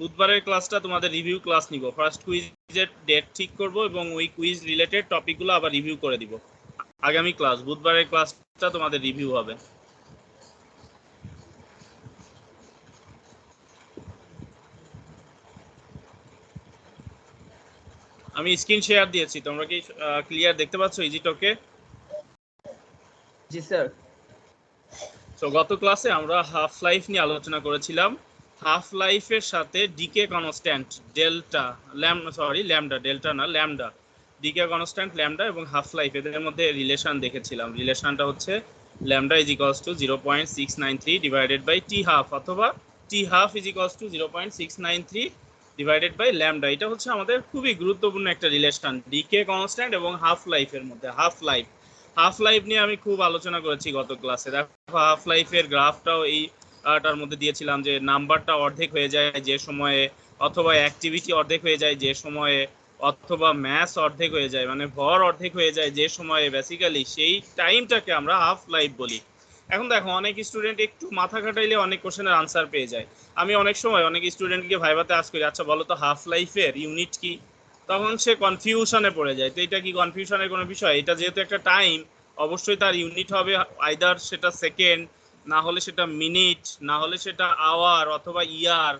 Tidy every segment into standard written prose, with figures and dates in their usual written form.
বুধবারের ক্লাসটা তোমাদের রিভিউ ক্লাস নিব। ফার্স্ট কুইজের ডেট ঠিক করব এবং ওই কুইজ রিলেটেড টপিকগুলো আবার রিভিউ করে দিব। আগামী ক্লাস বুধবারের ক্লাসটা তোমাদের রিভিউ হবে। আমি স্ক্রিন শেয়ার দিয়েছি, তোমরা কি ক্লিয়ার দেখতে পাচ্ছ ইজিটকে? জি স্যার। তো গত ক্লাসে আমরা হাফ লাইফ নিয়ে আলোচনা করেছিলাম। হাফ লাইফের সাথে decay constant lambda, decay constant lambda এবং হাফ লাইফ এদের মধ্যে রিলেশন দেখেছিলাম। রিলেশনটা হচ্ছে lambda is equals to 0.693 divided by T half, অথবা T half is equals to 0.693 divided by lambda. এটা হচ্ছে আমাদের খুবই গুরুত্বপূর্ণ একটা রিলেশন ডিকে কনস্ট্যান্ট এবং হাফ লাইফের মধ্যে। হাফ লাইফ নিয়ে আমি খুব আলোচনা করেছি গত ক্লাসে। দেখো হাফ লাইফের গ্রাফটাও এইটার মধ্যে দিয়েছিলাম যে নাম্বারটা অর্ধেক হয়ে যায় যে সময়ে, অথবা অ্যাক্টিভিটি অর্ধেক হয়ে যায় যে সময়ে, অথবা ম্যাস অর্ধেক হয়ে যায়, মানে ভর অর্ধেক হয়ে যায় যে সময়ে, বেসিক্যালি সেই টাইমটাকে আমরা হাফ লাইফ বলি। এখন দেখো অনেক স্টুডেন্ট একটু মাথা খাটাইলে অনেক কোশ্চেনের আনসার পেয়ে যায়। আমি অনেক সময় অনেক স্টুডেন্টকে ভাইভাতে আস্ক করি, আচ্ছা বলো তো হাফ লাইফের ইউনিট কি? তখন সে কনফিউশনে পড়ে যায়। তো এটা কি কনফিউশনের কোনো বিষয়? এটা যেহেতু একটা টাইম, অবশ্যই তার ইউনিট হবে আইদার সেটা সেকেন্ড, না হলে সেটা মিনিট, না হলে সেটা আওয়ার অথবা ইয়ার,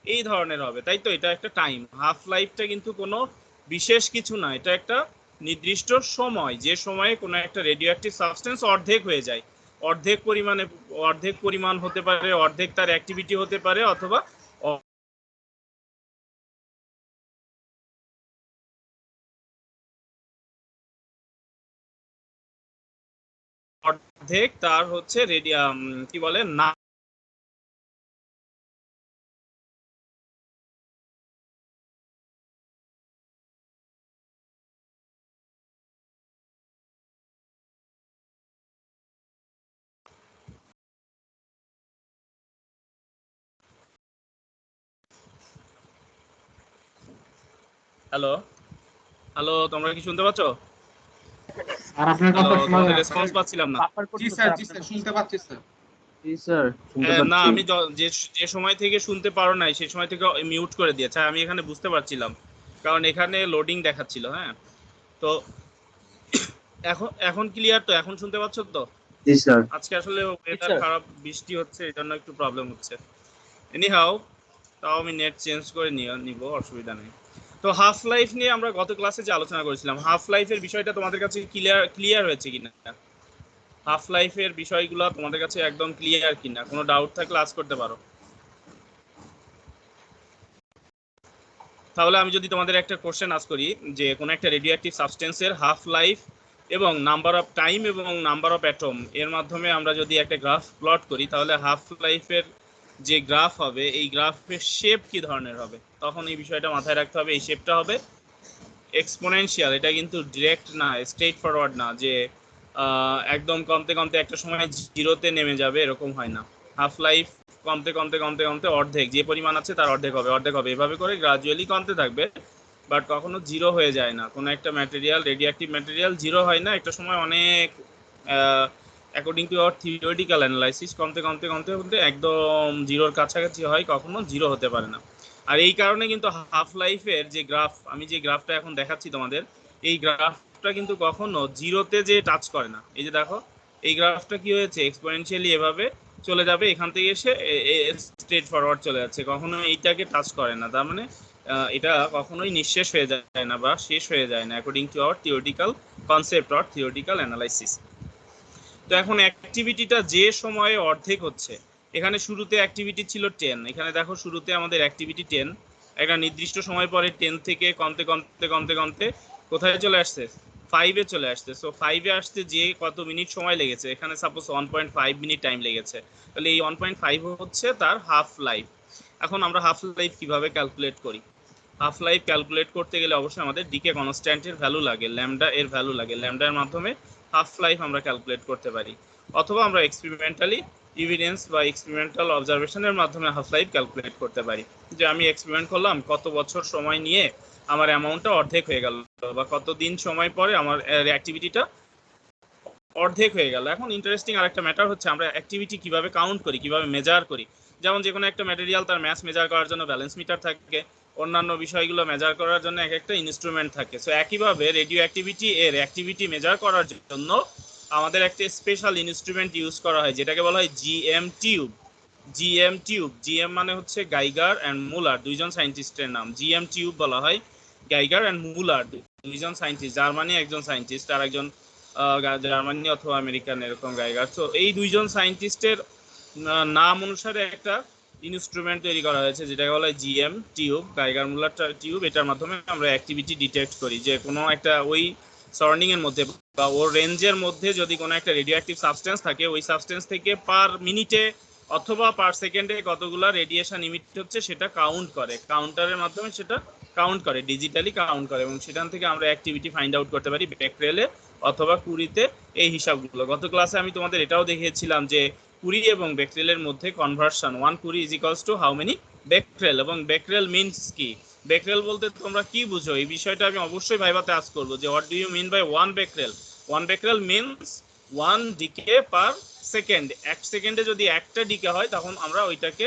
এই ধরনের হবে, তাই তো? এটা একটা টাইম। হাফ লাইফটা কিন্তু কোনো বিশেষ কিছু না, এটা একটা নির্দিষ্ট সময় যে সময়ে কোনো একটা রেডিও অ্যাক্টিভ সাবস্টেন্স অর্ধেক হয়ে যায়। অর্ধেক পরিমাণ হতে পারে, অর্ধেক তার অ্যাক্টিভিটি হতে পারে, অথবা অর্ধেক তার হচ্ছে কি বলে না। হ্যালো হ্যালো, তোমরা কি শুনতে পাচ্ছ? আর আপনার কথা তোমাদের রেসপন্স পাচ্ছিলাম না। জি স্যার শুনতে পাচ্ছি স্যার। জি স্যার শুনতে না, পাচ্ছি। আমি যে সময় থেকে শুনতে পারো নাই সেই সময় থেকে মিউট করে দিয়েছে। আমি এখানে বুঝতে পারছিলাম কারণ এখানে লোডিং দেখাচ্ছিল। হ্যাঁ, তো এখন ক্লিয়ার তো? এখন শুনতে পাচ্ছ তো? জি স্যার। আজকে আসলে ওয়েদার খারাপ, বৃষ্টি হচ্ছে, এই জন্য একটু প্রবলেম হচ্ছে। এনিহাউ, তাও আমি নেট চেঞ্জ করে নিব, অসুবিধা নেই। তো হাফ লাইফ নিয়ে আমরা গত ক্লাসে যে আলোচনা করেছিলাম, হাফ লাইফের বিষয়টা তোমাদের কাছে ক্লিয়ার হয়েছে কিনা? হাফ লাইফের বিষয়গুলো তোমাদের কাছে একদম ক্লিয়ার কিনা? কোনো ডাউট থাকলে আজ করতে পারো। তাহলে আমি যদি তোমাদের একটা কোশ্চেন আস্ক করি যে কোনো একটা রেডিও অ্যাক্টিভ সাবস্টেন্সের হাফ লাইফ এবং নাম্বার অফ টাইম এবং নাম্বার অফ অ্যাটম এর মাধ্যমে আমরা যদি একটা গ্রাফ প্লট করি, তাহলে হাফ লাইফের যে গ্রাফ হবে এই গ্রাফের শেপ কি ধরনের হবে? তখন এই বিষয়টা মাথায় রাখতে হবে। এই শেপটা হবে এক্সপোনেনশিয়াল। এটা কিন্তু ডিরেক্ট না, স্ট্রেট ফরওয়ার্ড না, যে একদম কমতে কমতে একটা সময় জিরোতে নেমে যাবে, এরকম হয় না। হাফ লাইফ কমতে কমতে কমতে কমতে অর্ধেক, যে পরিমাণ আছে তার অর্ধেক হবে, এভাবে করে গ্রাজুয়ালি কমতে থাকবে, বাট কখনো জিরো হয়ে যায় না। কোনো একটা ম্যাটেরিয়াল, রেডিওঅ্যাক্টিভ ম্যাটেরিয়াল জিরো হয় না। একটা সময় অনেক according to our theoretical analysis কমতে কমতে কমতে কমতে একদম জিরোর কাছাকাছি হয়, কখনো জিরো হতে পারে না। আর এই কারণে কিন্তু হাফ লাইফের যে গ্রাফ, আমি যে গ্রাফটা এখন দেখাচ্ছি তোমাদের, এই গ্রাফটা কিন্তু কখনো জিরোতে যে টাচ করে না। এই যে দেখো এই গ্রাফটা কি হয়েছে, এক্সপোনেনশিয়ালি এভাবে চলে যাবে, এখান থেকে এসে স্ট্রেট ফরওয়ার্ড চলে যাচ্ছে, কখনো এইটাকে টাচ করে না। তার মানে এটা কখনোই নিঃশেষ হয়ে যায় না বা শেষ হয়ে যায় না, according to our theoretical concept or theoretical analysis. তো এখন অ্যাক্টিভিটিটা যে সময়ে অর্ধেক হচ্ছে, এখানে শুরুতে অ্যাক্টিভিটি ছিল 10, এখানে দেখো শুরুতে আমাদের অ্যাক্টিভিটি 10, একটা নির্দিষ্ট সময় পরে 10 থেকে কমতে কমতে কমতে কমতে কোথায় চলে আসছে? 5-এ চলে আসছে। সো 5-এ আসতে যে কত মিনিট সময় লেগেছে, এখানে সাপোজ 1.5 মিনিট টাইম লেগেছে, তাহলে এই 1.5 হচ্ছে তার হাফ লাইফ। এখন আমরা হাফ লাইফ কিভাবে ক্যালকুলেট করি? হাফ লাইফ ক্যালকুলেট করতে গেলে অবশ্যই আমাদের ডিকে কনস্ট্যান্টের ভ্যালু লাগে, ল্যামডা এর ভ্যালু লাগে। ল্যামডার মাধ্যমে হাফ লাইফ আমরা ক্যালকুলেট করতে পারি, অথবা আমরা এক্সপেরিমেন্টালি ইভিডেন্স বা এক্সপেরিমেন্টাল অবজারভেশনের মাধ্যমে হাফ লাইফ ক্যালকুলেট করতে পারি। যে আমি এক্সপেরিমেন্ট করলাম, কত বছর সময় নিয়ে আমার অ্যামাউন্টটা অর্ধেক হয়ে গেল, বা কত দিন সময় পরে আমার অ্যাক্টিভিটিটা অর্ধেক হয়ে গেল। এখন ইন্টারেস্টিং আরেকটা ম্যাটার হচ্ছে আমরা অ্যাক্টিভিটি কিভাবে কাউন্ট করি, কিভাবে মেজার করি। যেমন যে কোনো একটা ম্যাটেরিয়াল তার ম্যাস মেজার করার জন্য ব্যালেন্স মিটার থাকে, অন্যান্য বিষয়গুলো মেজার করার জন্য এক একটা ইনস্ট্রুমেন্ট থাকে। সো একইভাবে রেডিও অ্যাক্টিভিটি এর অ্যাক্টিভিটি মেজার করার জন্য আমাদের একটা স্পেশাল ইনস্ট্রুমেন্ট ইউজ করা হয় যেটাকে বলা হয় জিএম টিউব। জিএম মানে হচ্ছে গাইগার অ্যান্ড মুলার, দুইজন সায়েন্টিস্টের নাম। জিএম টিউব বলা হয়। গাইগার অ্যান্ড মুলার দুইজন সায়েন্টিস্ট, জার্মানি একজন সায়েন্টিস্ট আর একজন জার্মানি অথবা আমেরিকান এরকম গাইগার। তো এই দুইজন সায়েন্টিস্টের নাম অনুসারে একটা ইনস্ট্রুমেন্ট তৈরি করা হয়েছে যেটাকে বলা হয় জিএম টিউব, গাইগার মুলার টিউব। এটার মাধ্যমে আমরা অ্যাক্টিভিটি ডিটেক্ট করি যে কোনো একটা ওই সারাউন্ডিং এর মধ্যে বা ওর রেঞ্জের মধ্যে যদি কোনো একটা রেডিও অ্যাক্টিভ সাবস্টেন্স থাকে, ওই সাবস্টেন্স থেকে পার মিনিটে অথবা পার সেকেন্ডে কতগুলো রেডিয়েশন ইমিট হচ্ছে সেটা কাউন্ট করে, কাউন্টারের মাধ্যমে সেটা কাউন্ট করে, ডিজিটালি কাউন্ট করে, এবং সেখান থেকে আমরা অ্যাক্টিভিটি ফাইন্ড আউট করতে পারি বেকরেলে অথবা কুরিতে এই হিসাবগুলো। গত ক্লাসে আমি তোমাদের এটাও দেখিয়েছিলাম যে কুরি এবং বেকরেলের মধ্যে conversion 1 curie is equals to how many becquerel, এবং বেকরেল মিনস কি, বেকরেল বলতে তোমরা কি বুঝো এই বিষয়টা আমি অবশ্যই ভাইভাতে আস্ক করবো যে what do you mean by 1 becquerel. 1 becquerel means 1 decay per second. এক সেকেন্ডে যদি একটা ডিকে হয় তখন আমরা ওইটাকে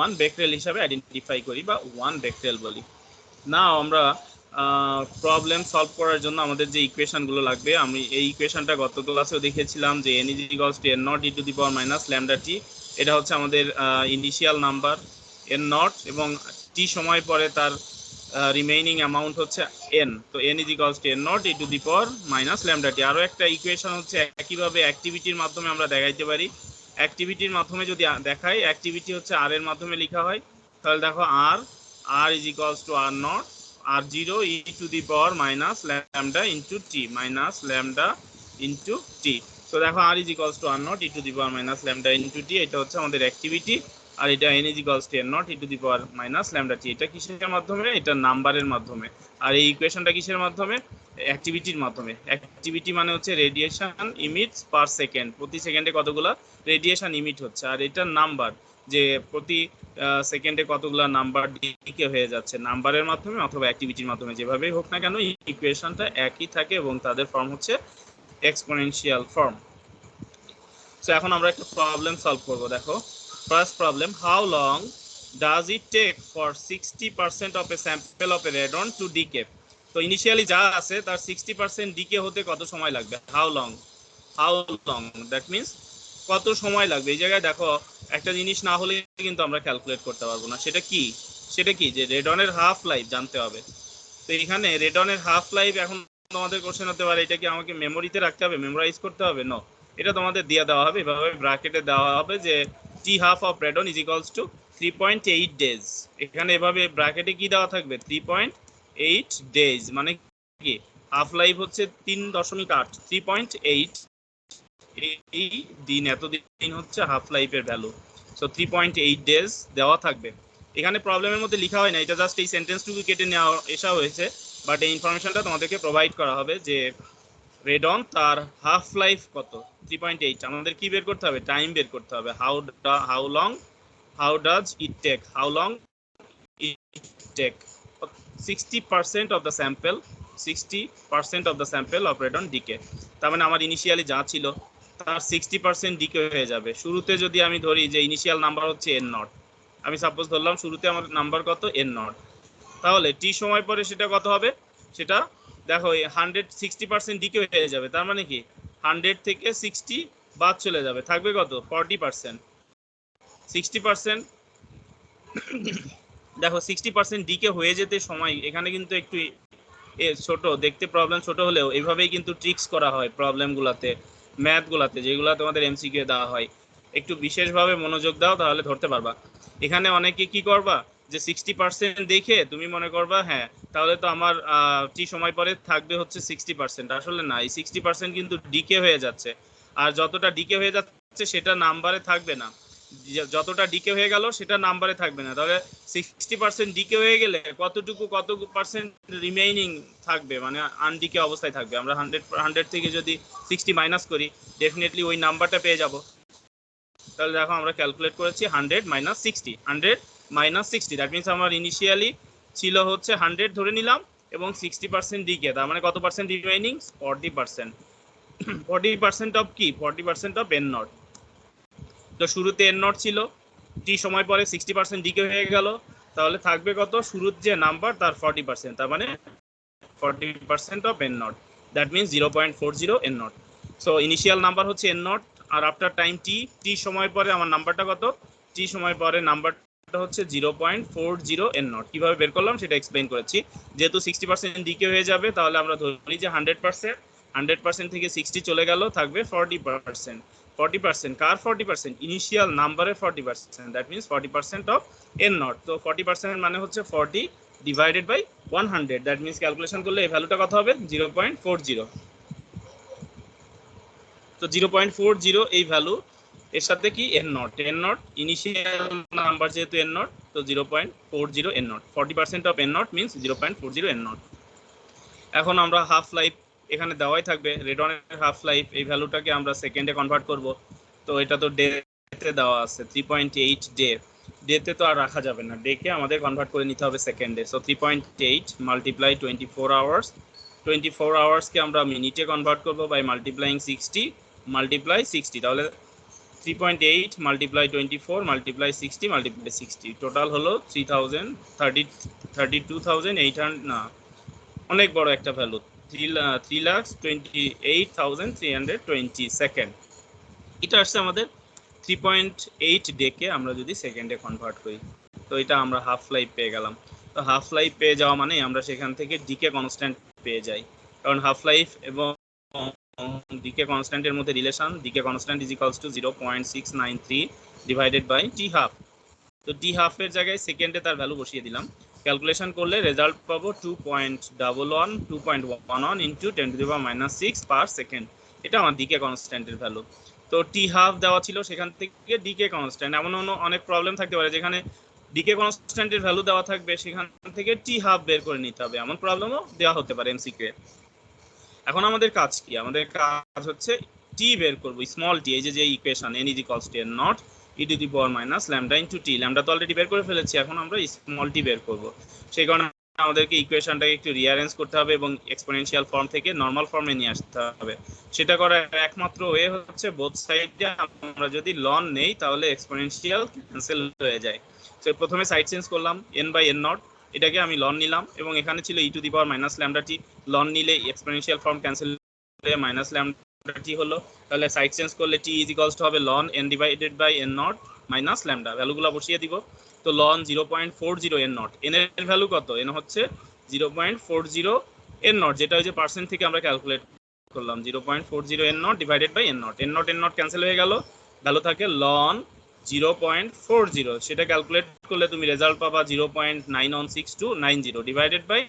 1 বেকরেল হিসাবে আইডেন্টিফাই করি বা 1 বেকরেল বলি। না আমরা প্রবলেম সলভ করার জন্য আমাদের যে ইকুয়েশনগুলো লাগবে, আমি এই ইকুয়েশনটা গত ক্লাসেও দেখিয়েছিলাম যে n is equals to n naught e to the power minus lambda T. এটা হচ্ছে আমাদের ইনিশিয়াল নাম্বার n নট, এবং টি সময় পরে তার রিমেইনিং অ্যামাউন্ট হচ্ছে n। তো n is equals to n naught e to the power minus lambda T. আরও একটা ইকুয়েশন হচ্ছে একইভাবে অ্যাক্টিভিটির মাধ্যমে আমরা দেখাইতে পারি। অ্যাক্টিভিটির মাধ্যমে যদি দেখাই, অ্যাক্টিভিটি হচ্ছে r এর মাধ্যমে লেখা হয়। তাহলে দেখো r is equals two r not r0 e to the power minus lambda into t minus lambda into t। তো দেখো r is equals to r naught e to the power minus lambda into t, এটা হচ্ছে আমাদের activity. আর এটা n is equals to n naught e to the power minus lambda t। এটা কিসের মাধ্যমে? এটা নাম্বারের মাধ্যমে। আর এই ইকুয়েশনটা কিসের মাধ্যমে? অ্যাক্টিভিটির মাধ্যমে। অ্যাক্টিভিটি মানে হচ্ছে রেডিয়েশন ইমিটস পার সেকেন্ড, প্রতি সেকেন্ডে কতগুলো রেডিয়েশন ইমিট হচ্ছে, আর এটা নাম্বার যে প্রতি সেকেন্ডে কতগুলো নাম্বার ডিকে হয়ে যাচ্ছে, নাম্বারের মাধ্যমে অথবা অ্যাক্টিভিটির মাধ্যমে, যেভাবেই হোক না কেন ইকুয়েশনটা একই থাকে এবং তাদের ফর্ম হচ্ছে এক্সপোনেনশিয়াল ফর্ম। সো এখন আমরা একটা প্রবলেম সলভ করব। দেখো first problem, how long does it take for 60% of a sample of a radon to decay. তো ইনিশিয়ালি যা আছে তার 60% ডিকে হতে কত সময় লাগবে? হাউ লং দ্যাট মিনস কত সময় লাগবে। এই জায়গায় দেখো একটা জিনিস না হলে কিন্তু আমরা ক্যালকুলেট করতে পারবো না। সেটা কি যে রেডনের হাফ লাইফ জানতে হবে। তো এখানে রেডনের হাফ লাইফ এখন তোমাদের কোশ্চেন হতে পারে এটা কি আমাকে মেমোরিতে রাখতে হবে, মেমোরাইজ করতে হবে? নো, এটা তোমাদের দিয়ে দেওয়া হবে, এভাবে ব্র্যাকেটে দেওয়া হবে যে T half of radon is equals to 3.8 days. এখানে এভাবে ব্র্যাকেটে কি দেওয়া থাকবে? 3.8 ডেজ, মানে কি হাফ লাইফ হচ্ছে 3.8, 3.8 এই দিন, এত দিন হচ্ছে হাফ লাইফের ভ্যালু। সো 3.8 ডেজ দেওয়া থাকবে। এখানে প্রবলেমের মধ্যে লেখা হয় না, এটা জাস্ট এই সেন্টেন্সটুকু কেটে নেওয়া এসা হয়েছে, বাট এই ইনফরমেশনটা তোমাদেরকে প্রোভাইড করা হবে যে রেডন তার হাফ লাইফ কত, 3.8। আমাদের কি বের করতে হবে? টাইম বের করতে হবে। How does it take, how long it take 60% of the sample, 60% of the sample of radon decay. তার মানে আমার ইনিশিয়ালি যা ছিল তার 60% ডিকে হয়ে যাবে। শুরুতে যদি আমি ধরি যে ইনিশিয়াল নাম্বার হচ্ছে n নট, আমি সাপোজ ধরলাম শুরুতে আমার নাম্বার কত n নট, তাহলে টি সময় পরে সেটা কত হবে? সেটা দেখো 160% ডিকে হয়ে যাবে। তার মানে কি 100 থেকে 60 বাদ চলে যাবে, থাকবে কত? 40%। 60% দেখো 60% ডিকে হয়ে যেতে সময়, এখানে কিন্তু একটু ছোট দেখতে, প্রবলেম ছোট হলেও এইভাবেই কিন্তু ট্রিক্স করা হয় প্রবলেমগুলোতে, ম্যাথগুলোতে, যেগুলো তোমাদের এমসিকিউ দেওয়া হয়। একটু বিশেষভাবে মনোযোগ দাও তাহলে ধরতে পারবা। এখানে অনেকে কি করবা যে 60% দেখে তুমি মনে করবা হ্যাঁ তাহলে তো আমার টি সময় পরে থাকবে হচ্ছে 60%। আসলে না, এই 60% কিন্তু ডিকে হয়ে যাচ্ছে, আর যতটা ডিকে হয়ে যাচ্ছে সেটা নাম্বারে থাকবে না, যতটা ডিকে হয়ে গেল সেটা নাম্বারে থাকবে না। তাহলে 60% ডিকে হয়ে গেলে কত পার্সেন্ট রিমেইনিং থাকবে, মানে আনডিকে অবস্থায় থাকবে। আমরা 100 থেকে যদি 60 মাইনাস করি ডেফিনেটলি ওই নাম্বারটা পেয়ে যাব। তাহলে দেখো আমরা ক্যালকুলেট করেছি 100 মাইনাস 60, 100 মাইনাস 60, দ্যাট মিনস আমার ইনিশিয়ালি ছিল হচ্ছে 100 ধরে নিলাম এবং 60% ডিকে, তার মানে কত পার্সেন্ট রিমেইনিং? 40%। 40% অফ কি? 40% অফ n নট। তো শুরুতে n নট ছিল, টি সময় পরে 60% ডিকে হয়ে গেল, তাহলে থাকবে কত? শুরুর যে নাম্বার তার 40%, তার মানে 40% of N naught, that means 0.40 N naught. So initial number হচ্ছে এন নট, আর আফটার টাইম টি সময় পরে আমার নাম্বারটা কত? টি সময় পরে নাম্বারটা হচ্ছে 0.40 এন নট। কিভাবে বের করলাম সেটা এক্সপ্লেইন করেছি। যেহেতু 60% ডিকে হয়ে যাবে, তাহলে আমরা ধরি যে 100% থেকে 60 চলে গেল, থাকবে 40%। 40% কার 40%? ইনিশিয়াল নাম্বারের 40%, that means 40% of N naught. তো 40% মানে হচ্ছে 40 divided by 100, that means calculation করলে এই ভ্যালুটা কত হবে? 0.40। তো 0.40 এই ভ্যালু, এর সাথে কি এন নট, ইনিশিয়াল নাম্বার যেহেতু এন নট, তো 0.40 N not, 40% of N not means 0.40 N not. এখন আমরা হাফ লাইফ এখানে দেওয়াই থাকবে, রেডনের হাফ লাইফ, এই ভ্যালুটাকে আমরা সেকেন্ডে কনভার্ট করব। তো এটা তো ডেতে দেওয়া আছে 3.8 ডে, ডেতে তো আর রাখা যাবে না, ডেকে আমাদের কনভার্ট করে নিতে হবে সেকেন্ডে। সো 3.8 মাল্টিপ্লাই 24 আওয়ার্স, 24 আওয়ার্সকে আমরা মিনিটে কনভার্ট করব বাই মাল্টিপ্লাইং 60 মাল্টিপ্লাই 60, তাহলে 3.8 মাল্টিপ্লাই 24 মাল্টিপ্লাই 60 মাল্টিপ্লাই 60, টোটাল হলো 32,800, না অনেক বড় একটা ভ্যালু, 3,28,320 সেকেন্ড। এটা আসছে আমাদের 3.8 ডেকে আমরা যদি সেকেন্ডে কনভার্ট করি, তো এটা আমরা হাফ লাইফ পেয়ে গেলাম। তো হাফ লাইফ পেয়ে যাওয়া মানে আমরা সেখান থেকে ডিকে কনস্ট্যান্ট পেয়ে যাই, কারণ হাফ লাইফ এবং ডিকে কনস্ট্যান্টের মধ্যে relation, decay constant is equals to 0.693 divided by T half. তো টি হাফের জায়গায় সেকেন্ডে তার ভ্যালু বসিয়ে দিলাম, ক্যালকুলেশন করলে রেজাল্ট পাবো 2.11 ইন্টু 10⁻⁻6 পার সেকেন্ড। এটা আমার ডিকে কনস্ট্যান্টের ভ্যালু। তো টি হাফ দেওয়া ছিল, সেখান থেকে ডিকে কনস্ট্যান্ট, এমন অনেক প্রবলেম থাকতে পারে যেখানে ডিকে কনস্ট্যান্টের ভ্যালু দেওয়া থাকবে, সেখান থেকে টি হাফ বের করে নিতে হবে, এমন প্রবলেমও দেওয়া হতে পারে এমসিকিউ। এখন আমাদের কাজ কি? আমাদের কাজ হচ্ছে টি বের করব, স্মল টি, এই যে equation n is equals to n not e to the power minus lambda into T, lambda তো অলরেডি বের করে ফেলেছি, এখন আমরা স্মল টি বের করব। সেই কারণে আমাদেরকে ইকুয়েশনটাকে একটু রিঅ্যারেঞ্জ করতে হবে এবং এক্সপোনেনশিয়াল ফর্ম থেকে নরমাল ফর্মে নিয়ে আসতে হবে। সেটা করার একমাত্র ওয়ে হচ্ছে বোথ সাইডে আমরা যদি লন নেই, তাহলে এক্সপোনেনশিয়াল ক্যান্সেল হয়ে যায়। তো প্রথমে সাইড চেঞ্জ করলাম, n বাই n নট, এটাকে আমি লন নিলাম, এবং এখানে ছিল e to the power minus lambda T, ln নিলে এক্সপোনেনশিয়াল ফর্ম ক্যান্সেল হয়ে মাইনাস ল্যামডা টি হলো, তাহলে সাইড চেঞ্জ করলে টি ইজ ইকুয়ালস টু হবে ln n divided by n naught minus lambda, ভ্যালুগুলো বসিয়ে দিব। তো লন 0.40 n নট, n এর ভ্যালু কত? n হচ্ছে 0.40 n নট, যেটা ওই যে পার্সেন্ট থেকে আমরা ক্যালকুলেট করলাম, 0.40 n naught divided by n naught, n naught cancel হয়ে গেল, ভ্যালু থাকে লন 0.40, সেটা ক্যালকুলেট করলে তুমি রেজাল্ট পাবা 0.916290 ডিভাইডেড বাই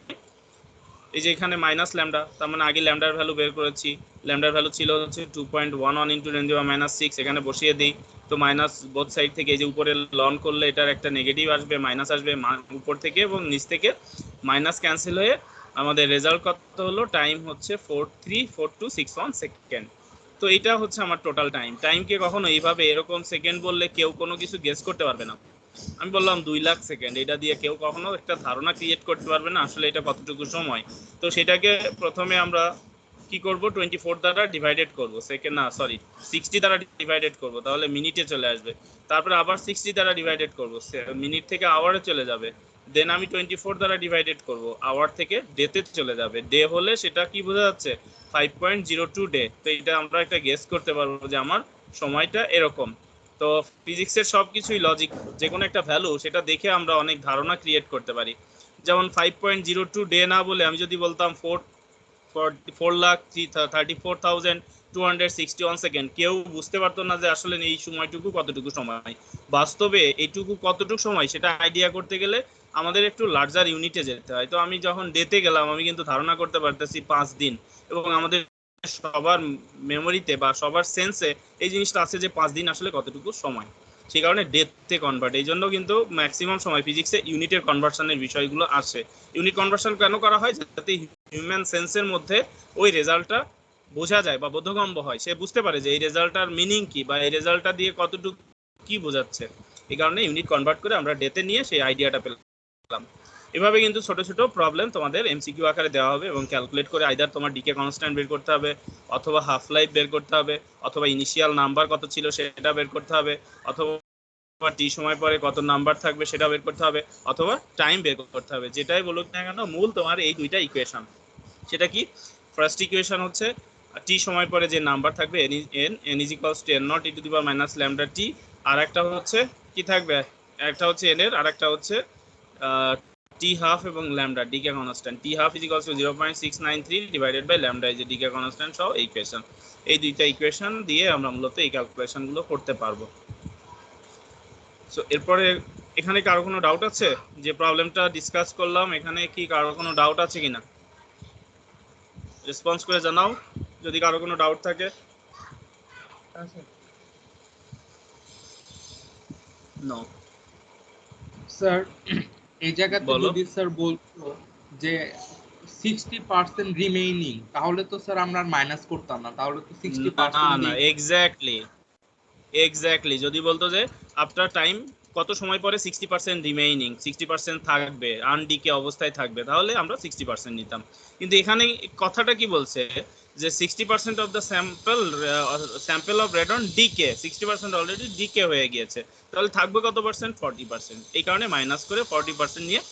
এই যে এখানে মাইনাস ল্যামডা, তার মানে আগে ল্যামডার ভ্যালু বের করেছি, ল্যামডার ভ্যালু ছিল হচ্ছে 2.11 ইন্টু 10⁻⁻6, এখানে বসিয়ে দিই। তো মাইনাস বোথ সাইড থেকে এই যে উপরে লন করলে এটার একটা নেগেটিভ আসবে, মাইনাস আসবে উপর থেকে, এবং নিচ থেকে মাইনাস ক্যান্সেল হয়ে আমাদের রেজাল্ট কত হলো? টাইম হচ্ছে 434261 সেকেন্ড। তো এটা হচ্ছে আমার টোটাল টাইম। টাইমকে কখনো এইভাবে এরকম সেকেন্ড বললে কেউ কোনো কিছু গেস করতে পারবে না। আমি বললাম 2 লাখ সেকেন্ড, এটা দিয়ে কেউ কখনো একটা ধারণা ক্রিয়েট করতে পারবে না আসলে এটা কতটুকু সময়। তো সেটাকে প্রথমে আমরা কি করব? 24 দ্বারা ডিভাইডেড করব, সেকেন্ড না সরি 60 দ্বারা ডিভাইডেড করব, তাহলে মিনিটে চলে আসবে। তারপরে আবার 60 দ্বারা ডিভাইডেড করব, মিনিট থেকে আওয়ারে চলে যাবে। দেন আমি 24 দ্বারা ডিভাইডেড করব, আওয়ার থেকে ডেতে চলে যাবে। ডে হলে সেটা কি বোঝা যাচ্ছে? 5.02 ডে। তো এটা আমরা একটা গেস করতে পারবো যে আমার সময়টা এরকম। তো ফিজিক্সের সবকিছুই লজিক, যে কোনো একটা ভ্যালু সেটা দেখে আমরা অনেক ধারণা ক্রিয়েট করতে পারি। যেমন 5.02 ডে না বলে আমি যদি বলতাম 4,34,261 সেকেন্ড, কেউ বুঝতে পারতো না যে আসলে এই সময়টুকু কতটুকু সময়। বাস্তবে এইটুকু কতটুকু সময় সেটা আইডিয়া করতে গেলে আমাদের একটু লার্জার ইউনিটে যেতে হয়। তো আমি যখন ডেতে গেলাম, আমি কিন্তু ধারণা করতে পারতেছি 5 দিন, এবং আমাদের সবার মেমোরিতে বা সবার সেন্সে এই জিনিসটা আছে যে 5 দিন আসলে কতটুকু সময়। সেই কারণে ডেতে কনভার্ট, এই জন্য কিন্তু ম্যাক্সিমাম সময় ফিজিক্সে ইউনিটের কনভার্সনের বিষয়গুলো আসে। ইউনিট কনভার্সন কেন করা হয়? যাতে হিউম্যান সেন্সের মধ্যে ওই রেজাল্টটা বোঝা যায় বা বোধগম্য হয়, সে বুঝতে পারে যে এই রেজাল্টটার মিনিং কি বা এই রেজাল্টটা দিয়ে কতটুকু কি বোঝাচ্ছে। এই কারণে ইউনিট কনভার্ট করে আমরা ডেতে নিয়ে সেই আইডিয়াটা পেলাম। এভাবে কিন্তু ছোট ছোট প্রবলেম তোমাদের এমসিকিউ আকারে দেওয়া হবে, এবং ক্যালকুলেট করে আইদার তোমার ডিকে কনস্ট্যান্ট বের করতে হবে, অথবা হাফ লাইফ বের করতে হবে, অথবা ইনিশিয়াল নাম্বার কত ছিল সেটা বের করতে হবে, অথবা অথবা টি সময় পরে কত নাম্বার থাকবে সেটা বের করতে হবে, অথবা টাইম বের করতে হবে। যেটাই বলুক না কেন, মূল তোমার এই দুইটা ইকুয়েশন। সেটা কি? ফার্স্ট ইকুয়েশন হচ্ছে টি সময় পরে যে নাম্বার থাকবে n is equals to n naught e to the power minus lambda T, আর একটা হচ্ছে কি থাকবে, একটা হচ্ছে n এর, আর একটা হচ্ছে টি হাফ এবং lambda decay constant. T half is equals to 0.693 divided by lambda is decay constant সহ এই ইকুয়েশন। এই দুইটা ইকুয়েশন দিয়ে আমরা মূলত এই ক্যালকুলেশনগুলো করতে পারবো। সো এরপরে এখানে কারো কোনো ডাউট আছে? যে প্রবলেমটা ডিসকাস করলাম এখানে কি কারো কোনো ডাউট আছে কিনা? রেসপন্স করে জানাও যদি কারো কোনো ডাউট থাকে। নো স্যার এই জায়গাতে বলো। যদি স্যার বলতো যে 60% রিমেইনিং, তাহলে তো স্যার আমরা মাইনাস করতাম না, তাহলে তো না 60% না, এক্স্যাক্টলি যদি বলতো যে আফটার টাইম কত সময় পরে 60% রিমেইনিং, 60% থাকবে, আনডিকে অবস্থায় থাকবে, তাহলে আমরা 60% নিতাম। কিন্তু এখানে কথাটা কি বলছে যে 60% of the sample of radon decay, 60% already decay হয়ে গিয়েছে, তাহলে থাকবে কত পার্সেন্ট? 40%। এই কারণে মাইনাস করে 40% নিয়ে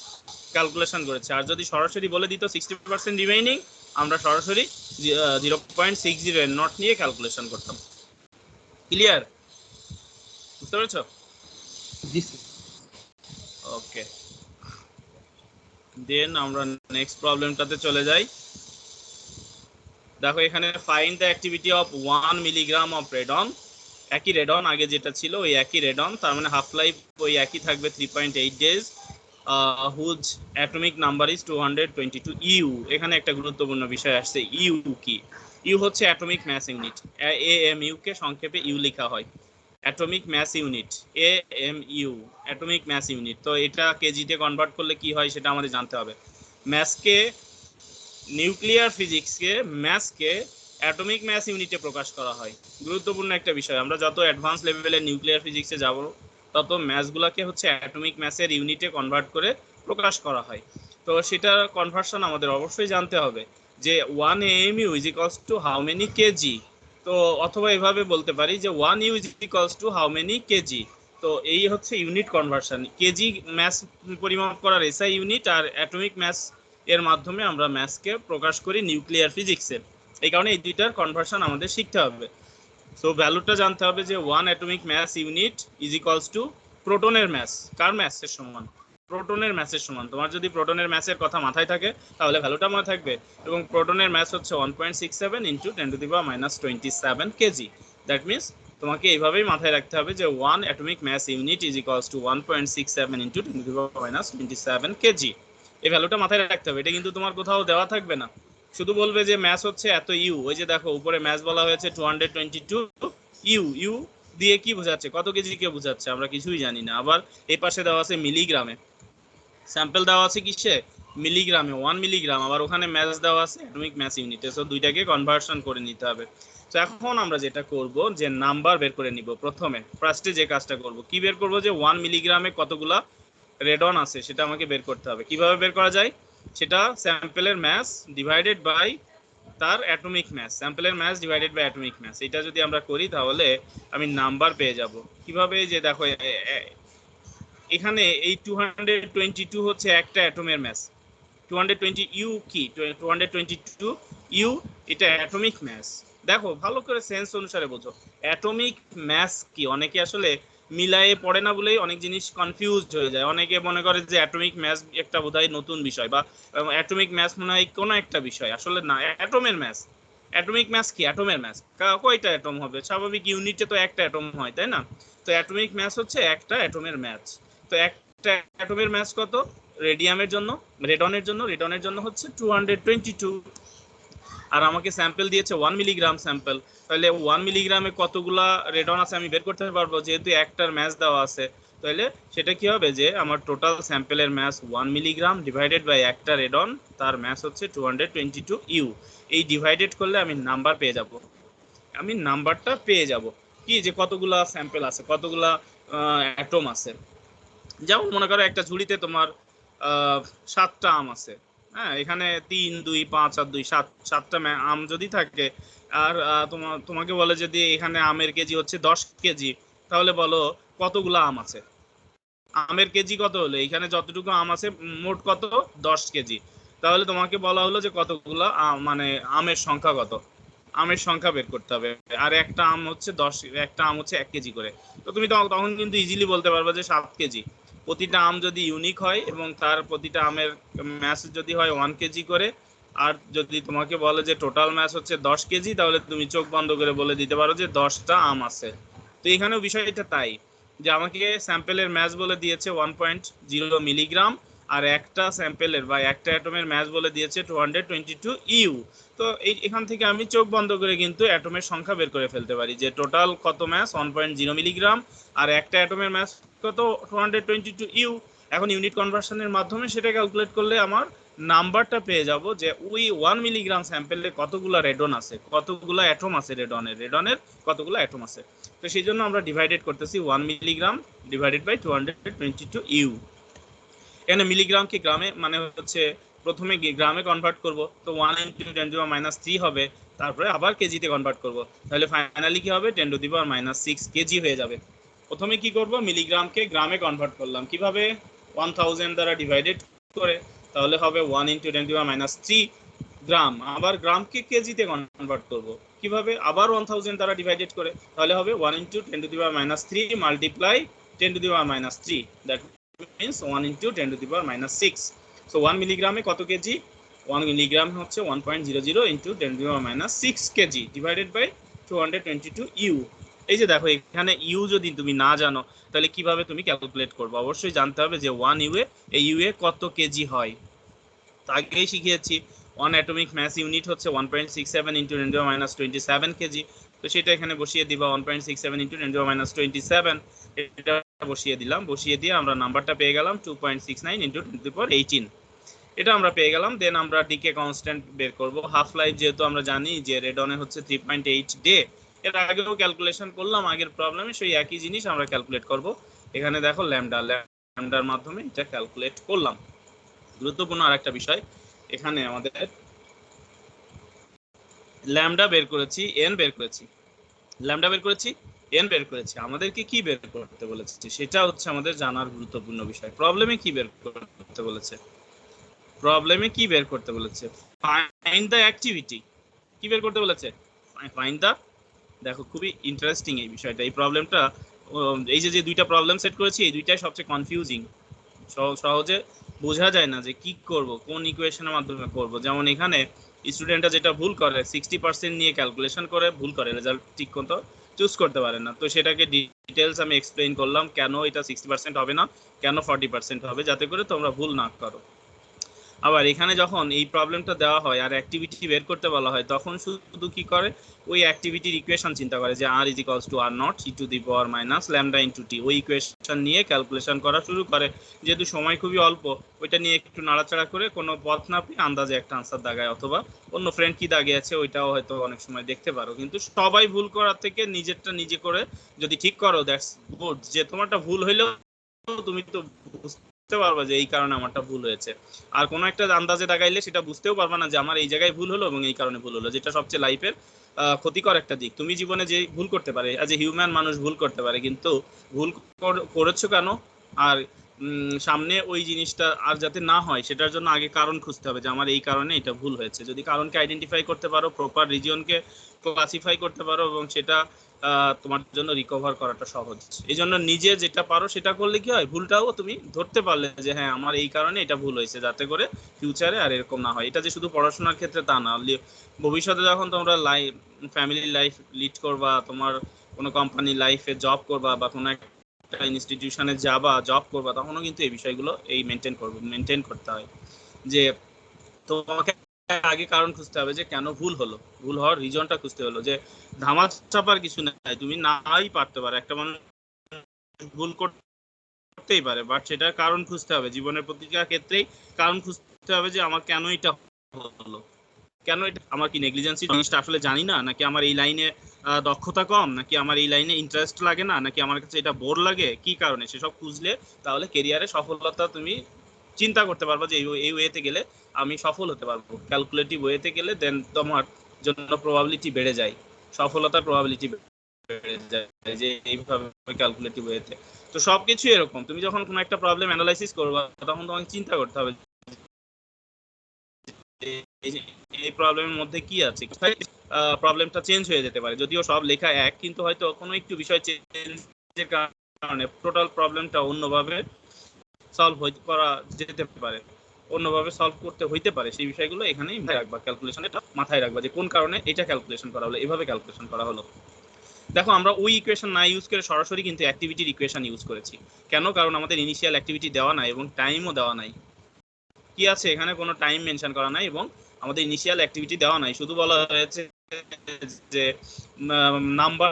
ক্যালকুলেশন করেছে। আর যদি সরাসরি বলে দিত 60% রিমেইনিং, আমরা সরাসরি 0.60 এর নট নিয়ে ক্যালকুলেশন করতাম। ক্লিয়ার? বুঝতে পেরেছো? জি স্যার। ওকে, দেন আমরা নেক্সট প্রবলেমটাতে চলে যাই। দেখো এখানে find the activity of 1 milligram of radon. একই রেডন আগে যেটা ছিল ওই একই রেডন, তার মানে হাফ লাইফ ওই একই থাকবে 3.8 days, whose atomic number is 222 U. এখানে একটা গুরুত্বপূর্ণ বিষয় আসছে, ইউ কি? ইউ হচ্ছে অ্যাটমিক ম্যাস ইউনিট। এএমইউ কে সংক্ষেপে ইউ লেখা হয়, atomic mass unit, AMU, atomic mass unit. তো এটা কেজিতে কনভার্ট করলে কি হয় সেটা আমাদের জানতে হবে। ম্যাসকে, নিউক্লিয়ার ফিজিক্সকে, ম্যাসকে অ্যাটমিক ম্যাস ইউনিটে প্রকাশ করা হয়। গুরুত্বপূর্ণ একটা বিষয়। আমরা যত অ্যাডভান্স লেভেলের নিউক্লিয়ার ফিজিক্সে যাব তত ম্যাসগুলোকে হচ্ছে অ্যাটমিক ম্যাসের ইউনিটে কনভার্ট করে প্রকাশ করা হয়। তো সেটার কনভার্সন আমাদের অবশ্যই জানতে হবে যে 1 AMU is equals to how many kg. তো অথবা এভাবে বলতে পারি যে 1 U is equals to how many kg. তো এই হচ্ছে ইউনিট কনভার্সন। কেজি ম্যাস পরিমাপ করার এসআই ইউনিট, আর অ্যাটমিক ম্যাস এর মাধ্যমে আমরা ম্যাসকে প্রকাশ করি নিউক্লিয়ার ফিজিক্সে। এই কারণে এই দুইটার কনভার্সন আমাদের শিখতে হবে। সো ভ্যালুটা জানতে হবে যে 1 atomic mass unit is equals to প্রোটনের ম্যাস। কার ম্যাসের সমান? প্রোটনের ম্যাসের সমান। তোমার যদি প্রোটনের ম্যাসের কথা মাথায় থাকে তাহলে ভ্যালুটা মনে থাকবে। এবং প্রোটনের ম্যাস হচ্ছে 1.67 ইন্টু 10⁻⁻27 কেজি। দ্যাট মিনস তোমাকে এইভাবেই মাথায় রাখতে হবে যে 1 atomic mass unit is equals to 1.67 into 10⁻⁻27 kg. এই ভ্যালুটা মাথায় রাখতে হবে। এটা কিন্তু তোমার কোথাও দেওয়া থাকবে না, শুধু বলবে যে ম্যাস হচ্ছে এত ইউ। ওই যে দেখো উপরে ম্যাস বলা হয়েছে 222 ইউ। ইউ দিয়ে কি বোঝাচ্ছে, কত কেজি কে বোঝাচ্ছে আমরা কিছুই জানি না। আবার এই পাশে দেওয়া আছে মিলিগ্রামে, স্যাম্পল দেওয়া আছে কিসে? মিলিগ্রামে, 1 মিলিগ্রাম। আবার ওখানে ম্যাস দেওয়া আছে অ্যাটমিক ম্যাস ইউনিটে। সো দুইটাকে কনভার্সন করে নিতে হবে। তো এখন আমরা যেটা করব যে নাম্বার বের করে নিব। প্রথমে ফার্স্টে যে কাজটা করব, কি বের করব যে 1 মিলিগ্রামে কতগুলা রেডন আছে সেটা আমাকে বের করতে হবে। কিভাবে বের করা যায় সেটা? স্যাম্পলের ম্যাস ডিভাইডেড বাই তার অ্যাটমিক ম্যাস, স্যাম্পলের mass divided by atomic mass. এটা যদি আমরা করি তাহলে আমি নাম্বার পেয়ে যাব। কিভাবে? যে দেখো এখানে এই 222 হচ্ছে একটা অ্যাটমের ম্যাস। 220 ইউ কি? 222 ইউ এটা অ্যাটমিক ম্যাস। দেখো ভালো করে সেন্স অনুসারে বোঝো, অ্যাটমিক ম্যাস কি? অনেকে আসলে মিলায়ে পড়ে না বলেই অনেক জিনিস কনফিউজড হয়ে যায়। অনেকে মনে করে যে অ্যাটমিক ম্যাস একটা বোধহয় নতুন বিষয়, বা অ্যাটমিক ম্যাস মনে হয় কোনো একটা বিষয়। আসলে না, অ্যাটমের ম্যাস। অ্যাটমিক ম্যাস কি? অ্যাটমের ম্যাস। কয়টা অ্যাটম হবে? স্বাভাবিক ইউনিটে তো একটা অ্যাটম হয়, তাই না? তো অ্যাটমিক ম্যাস হচ্ছে একটা অ্যাটমের ম্যাস। তো একটা অ্যাটমের ম্যাস কত? রেডিয়ামের জন্য, রেডনের জন্য হচ্ছে 222। আর আমাকে স্যাম্পল দিয়েছে 1 মিলিগ্রাম স্যাম্পল। তাহলে 1 মিলিগ্রামে কতগুলা রেডন আছে আমি বের করতে পারবো, যেহেতু একটার ম্যাস দেওয়া আছে। তাহলে সেটা কি হবে যে আমার টোটাল স্যাম্পলের ম্যাস 1 মিলিগ্রাম ডিভাইডেড বাই একটা রেডন, তার ম্যাস হচ্ছে 222 ইউ। এই ডিভাইডেড করলে আমি নাম্বার পেয়ে যাব। আমি নাম্বারটা পেয়ে যাব কি, যে কতগুলা স্যাম্পল আছে, কতগুলা অ্যাটম আছে। যেমন মনে করো একটা ঝুড়িতে তোমার 7টা আম আছে। হ্যাঁ, এখানে 3 2 5 আর 2 7টা আম যদি থাকে, আর তোমাকে বলে যদি এখানে আমের কেজি হচ্ছে 10 কেজি, তাহলে বলো কতগুলো আম আছে, আমের কেজি কত হলো, এখানে যতটুকু আম আছে মোট কত 10 কেজি, তাহলে তোমাকে বলা হলো যে কতগুলো মানে আমের সংখ্যা কত, আমের সংখ্যা বের করতে হবে। আর একটা আম হচ্ছে 10, একটা আম হচ্ছে 1 কেজি করে, তো তুমি তখন কিন্তু ইজিলি বলতে পারবে যে 7 কেজি। প্রতিটা আম যদি ইউনিক হয় এবং তার প্রতিটা আমের ম্যাস যদি হয় 1 কেজি করে, আর যদি তোমাকে বলে যে টোটাল ম্যাস হচ্ছে 10 কেজি, তাহলে তুমি চোখ বন্ধ করে বলে দিতে পারো যে 10টা আম আছে। তো এখানেও বিষয়টা তাই, যে আমাকে স্যাম্পেলের ম্যাস বলে দিয়েছে 1.0 মিলিগ্রাম, আর একটা স্যাম্পেলের বা একটা অ্যাটমের ম্যাস বলে দিয়েছে 222 ইউ। তো এখান থেকে আমি চোখ বন্ধ করে কিন্তু অ্যাটমের সংখ্যা বের করে ফেলতে পারি যে টোটাল কত ম্যাস 1.0 মিলিগ্রাম, আর একটা অ্যাটমের ম্যাস কত 222 ইউ। এখন ইউনিট কনভার্সনের মাধ্যমে সেটা ক্যালকুলেট করলে আমার নাম্বারটা পেয়ে যাব যে ওই 1 মিলিগ্রাম স্যাম্পেলে কতগুলো রেডন আছে, কতগুলো অ্যাটম আছে রেডনের কতগুলো অ্যাটম আছে। তো সেই জন্য আমরা ডিভাইডেড করতেছি 1 মিলিগ্রাম ডিভাইডেড বাই 222 ইউ। এখানে মিলিগ্রামকে গ্রামে মানে হচ্ছে প্রথমে গ্রামে কনভার্ট করব, তো 1 × 10⁻³ হবে, তারপরে আবার কেজিতে কনভার্ট করব, তাহলে ফাইনালি কি হবে 10⁻⁶ কেজি হয়ে যাবে। প্রথমে কি করব, মিলিগ্রামকে গ্রামে কনভার্ট করলাম কিভাবে, 1000 দ্বারা ডিভাইডেড করে, তাহলে হবে 1 × 10⁻³ গ্রাম। আবার গ্রামকে কেজিতে কনভার্ট করব কিভাবে, আবার 1000 দ্বারা ডিভাইডেড করে, তাহলে হবে 1 × 10⁻³ মাল্টিপ্লাই 10⁻³ দ্যাট means 1 × 10⁻⁶। so 1 মিলিগ্রামে কত কেজি, 1 মিলিগ্রাম হচ্ছে 1.00 × 10⁻⁶ কেজি ডিভাইডেড বাই 222 ইউ। এই যে দেখো এখানে ইউ যদি তুমি না জানো তাহলে কিভাবে তুমি ক্যালকুলেট করবে, অবশ্যই জানতে হবে যে 1 ইউ এ এই ইউ এ কত কেজি হয়। আগেই শিখিয়েছি 1 অ্যাটমিক ম্যাস ইউনিট হচ্ছে 1.67 × 10⁻27 কেজি, তো সেটা এখানে বসিয়ে দিবা 1.67 × 10⁻27, এটা বসিয়ে দিলাম, বসিয়ে দিয়ে আমরা নাম্বারটা পেয়ে গেলাম 2.69 × 10⁻18, এটা আমরা পেয়ে গেলাম। দেন আমরা ডিকে কনস্ট্যান্ট বের করব, হাফ লাইফ যেহেতু আমরা জানি যে রেডনে হচ্ছে 3.8 ডে, এর আগেও ক্যালকুলেশন করলাম আগের প্রবলেমে, সেই একই জিনিস আমরা ক্যালকুলেট করব। এখানে দেখো ল্যামডার মাধ্যমে এটা ক্যালকুলেট করলাম। গুরুত্বপূর্ণ আরেকটা বিষয়, এখানে আমাদের ল্যামডা বের করেছি, এন বের করেছি, ল্যামডা বের করেছি, এন বের করেছি, আমাদেরকে কি বের করতে বলেছে সেটা হচ্ছে আমাদের জানার গুরুত্বপূর্ণ বিষয়। প্রবলেমে কি বের করতে বলেছে, প্রবলেমে কি বের করতে বলেছে, ফাইন্ড দ্য অ্যাক্টিভিটি, কি বের করতে বলেছে, ফাইন্ড দ্য, দেখো খুবই ইন্টারেস্টিং এই বিষয়টা, এই প্রবলেমটা, এই যে দুইটা প্রবলেম সেট করেছি এই দুইটাই সবচেয়ে কনফিউজিং, সহজে বোঝা যায় না যে কি করব, কোন ইকুয়েশনের মাধ্যমে করব। যেমন এখানে স্টুডেন্টরা যেটা ভুল করে 60% নিয়ে ক্যালকুলেশন করে ভুল করে, রেজাল্ট ঠিক মতো চুজ করতে পারে না। তো সেটাকে ডিটেলস আমি এক্সপ্লেইন করলাম কেন এটা 60% হবে না, কেন 40% হবে, যাতে করে তোমরা ভুল না করো। আবার এখানে যখন এই প্রবলেমটা দেওয়া হয় আর অ্যাক্টিভিটি বের করতে বলা হয়, তখন শুধু কি করে ওই অ্যাক্টিভিটির ইকুয়েশন চিন্তা করে যে r = r0 e⁻⁻λ * t, ওই ইকুয়েশন নিয়ে ক্যালকুলেশন করা শুরু করে। যেহেতু সময় খুবই অল্প, ওইটা নিয়ে একটু নাড়াচাড়া করে কোনো পথ না পেয়ে আন্দাজে একটা আনসার দাগায়, অথবা অন্য ফ্রেন্ড কি দাগিয়েছে ওইটাও হয়তো অনেক সময় দেখতে পারো। কিন্তু সবাই ভুল করার থেকে নিজেরটা নিজে করে যদি ঠিক করো দ্যাটস গুড, যে তোমারটা ভুল হইলেও তুমি তো বুঝতে পারবা যে এই কারণে আমারটা ভুল হয়েছে। আর কোনো একটা আন্দাজে দাগাইলে সেটা বুঝতেও পারবা না যে আমার এই জায়গায় ভুল হলো এবং এই কারণে ভুল হলো, যেটা সবচেয়ে লাইফের ক্ষতিকর একটা দিক। তুমি জীবনে যে ভুল করতে পারে, অ্যাজ এ হিউম্যান মানুষ ভুল করতে পারে, কিন্তু ভুল করেছো কেন, আর সামনে ওই জিনিসটা আর যাতে না হয় সেটার জন্য আগে কারণ খুঁজতে হবে যে আমার এই কারণে এটা ভুল হয়েছে। যদি কারণকে আইডেন্টিফাই করতে পারো, প্রপার রিজিয়নকে ক্লাসিফাই করতে পারো, এবং সেটা তোমার জন্য রিকভার করাটা সহজ। এই জন্য নিজে যেটা পারো সেটা করলে কি হয়, ভুলটাও তুমি ধরতে পারলে যে হ্যাঁ আমার এই কারণে এটা ভুল হয়েছে, যাতে করে ফিউচারে আর এরকম না হয়। এটা যে শুধু পড়াশোনার ক্ষেত্রে তা না, ভবিষ্যতে যখন তোমরা ফ্যামিলি লাইফ লিড করবা, তোমার কোনো কোম্পানি লাইফে জব করবা, বা কোনো একটা ইনস্টিটিউশনে যাবা জব করবা, তখনও কিন্তু এই বিষয়গুলো এই মেনটেন করতে হয় যে তোমাকে আগে কারণ খুঁজতে হবে যে কেন ভুল হলো, ভুল হওয়ার রিজনটা খুঁজতে হলো, যে ধামা চাপার কিছু নাই, তুমি নাই পারতে পারো, একটা মানুষ ভুল করতেই পারে, বাট সেটার কারণ খুঁজতে হবে। জীবনের প্রতিটা ক্ষেত্রেই কারণ খুঁজতে হবে যে আমার কেন এটা হলো, কেন এটা, আমার কি নেগলিজেন্সি জিনিসটা আসলে জানি না, নাকি আমার এই লাইনে দক্ষতা কম, নাকি আমার এই লাইনে ইন্টারেস্ট লাগে না, নাকি আমার কাছে এটা বোর লাগে, কি কারণে, সেসব খুঁজলে তাহলে কেরিয়ারে সফলতা তুমি চিন্তা করতে পারবা যে এই ওয়েতে গেলে আমি সফল হতে পারবো। ক্যালকুলেটিভ ওয়েতে গেলে দেন তোমার জন্য প্রবাবিলিটি বেড়ে যায়, সফলতার প্রবাবিলিটি বেড়ে যায় যে এইভাবে ক্যালকুলেটিভ ওয়েতে। তো সবকিছু এরকম, তুমি যখন কোনো একটা প্রবলেম অ্যানালাইসিস করবে তখন তোমাকে চিন্তা করতে হবে এই প্রবলেমের মধ্যে কি আছে। প্রবলেমটা চেঞ্জ হয়ে যেতে পারে, যদিও সব লেখা এক, কিন্তু হয়তো কোনো একটু বিষয় চেঞ্জের কারণে টোটাল প্রবলেমটা অন্যভাবে সলভ করা যেতে পারে, অন্যভাবে সলভ করতে হইতে পারে। সেই বিষয়গুলো এখানেই রাখবা, ক্যালকুলেশনে মাথায় রাখবা যে কোন কারণে এটা ক্যালকুলেশন করা হলো, এভাবে ক্যালকুলেশন করা হলো। দেখো আমরা ওই ইকুয়েশন না ইউজ করে সরাসরি কিন্তু অ্যাক্টিভিটির ইকুয়েশন ইউজ করেছি। কেন? কারণ আমাদের ইনিশিয়াল অ্যাক্টিভিটি দেওয়া নাই এবং টাইমও দেওয়া নাই। কি আছে এখানে? কোনো টাইম মেনশন করা নাই এবং আমাদের ইনিশিয়াল অ্যাক্টিভিটি দেওয়া নাই, শুধু বলা হয়েছে যে নাম্বার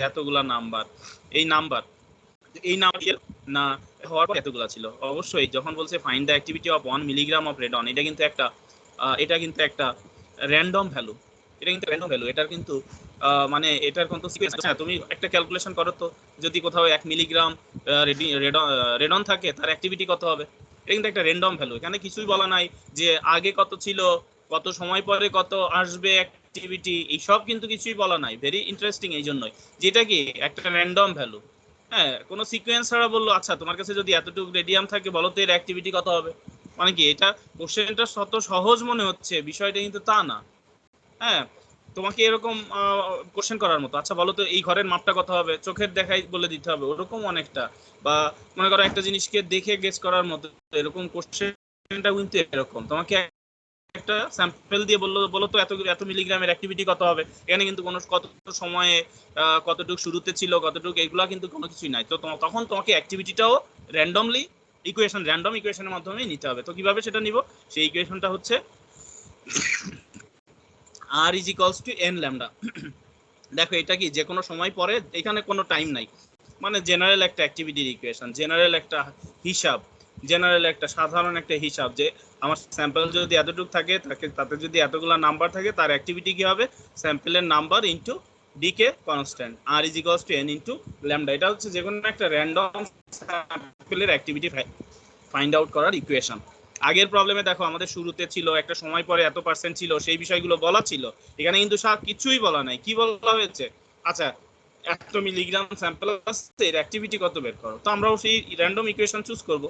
এতগুলা নাম্বার, এই নাম্বার না হওয়ার পর এতগুলা ছিল। অবশ্যই যখন বলছে find the activity of 1 milligram of radon, এটা কিন্তু একটা র্যান্ডম ভ্যালু, এটা কিন্তু র্যান্ডম ভ্যালু, এটার কিন্তু মানে এটার কিন্তু সিকোয়েন্স আছে। তুমি একটা ক্যালকুলেশন করো তো, যদি কোথাও 1 মিলিগ্রাম রেডন থাকে তার অ্যাক্টিভিটি কত হবে? এটা কিন্তু একটা র্যান্ডম ভ্যালু, এখানে কিছুই বলা নাই যে আগে কত ছিল, কত সময় পরে কত আসবে অ্যাক্টিভিটি, এইসব কিন্তু কিছুই বলা নাই। ভেরি ইন্টারেস্টিং এই জন্যই, যেটা কি একটা র্যান্ডম ভ্যালু। হ্যাঁ, কোনো সিকোয়েন্স ছাড়া বললো আচ্ছা তোমার কাছে যদি এতটুকু রেডিয়াম থাকে বলো তো এর অ্যাক্টিভিটি কত হবে। মানে কি এটা কোশ্চেনটা শত সহজ মনে হচ্ছে, বিষয়টা কিন্তু তা না। হ্যাঁ, তোমাকে এরকম কোশ্চেন করার মতো, আচ্ছা বলো তো এই ঘরের মাপটা কত হবে, চোখের দেখাই বলে দিতে হবে ওরকম অনেকটা, বা মনে করো একটা জিনিসকে দেখে গেস করার মতো, এরকম কোশ্চেনটা কিন্তু এরকম। তোমাকে একটা স্যাম্পল দিয়ে বলো তো এত মিলিগ্রামের অ্যাক্টিভিটি কত হবে, এখানে কিন্তু কোনো কত সময়ে কতটুকু শুরুতে ছিল কতটুকু, এগুলা কিন্তু কোনো কিছুই নাই। তো তখন তোমাকে অ্যাক্টিভিটিটাও র্যান্ডম ইকুয়েশনের মাধ্যমে নিতে হবে। তো কিভাবে সেটা নিব? সেই ইকুয়েশনটা হচ্ছে r is equals to n lambda। দেখো এটা কি যে কোনো সময় পরে, এখানে কোনো টাইম নাই, মানে জেনারেল একটা অ্যাক্টিভিটির ইকুয়েশন, জেনারেল একটা হিসাব, জেনারেল একটা সাধারণ একটা হিসাব যে আমার স্যাম্পল যদি এতটুকু থাকে তাতে যদি এতগুলো নাম্বার থাকে তার অ্যাক্টিভিটি কি হবে? স্যাম্পলের number into decay constant r is equals to n into lambda. এটা হচ্ছে যে কোনো একটা র্যান্ডম স্যাম্পলের অ্যাক্টিভিটি ফাইন্ড আউট করার ইকুয়েশন। আগের প্রবলেমে দেখো আমাদের শুরুতে ছিল একটা সময় পরে এত পার্সেন্ট ছিল, সেই বিষয়গুলো বলা ছিল। এখানে কিন্তু সব কিছুই বলা নাই। কি বলা হয়েছে? আচ্ছা এত মিলিগ্রাম স্যাম্পল আসছে, এর অ্যাক্টিভিটি কত বের করো। তো আমরাও সেই র্যান্ডম ইকুয়েশন চুজ করব।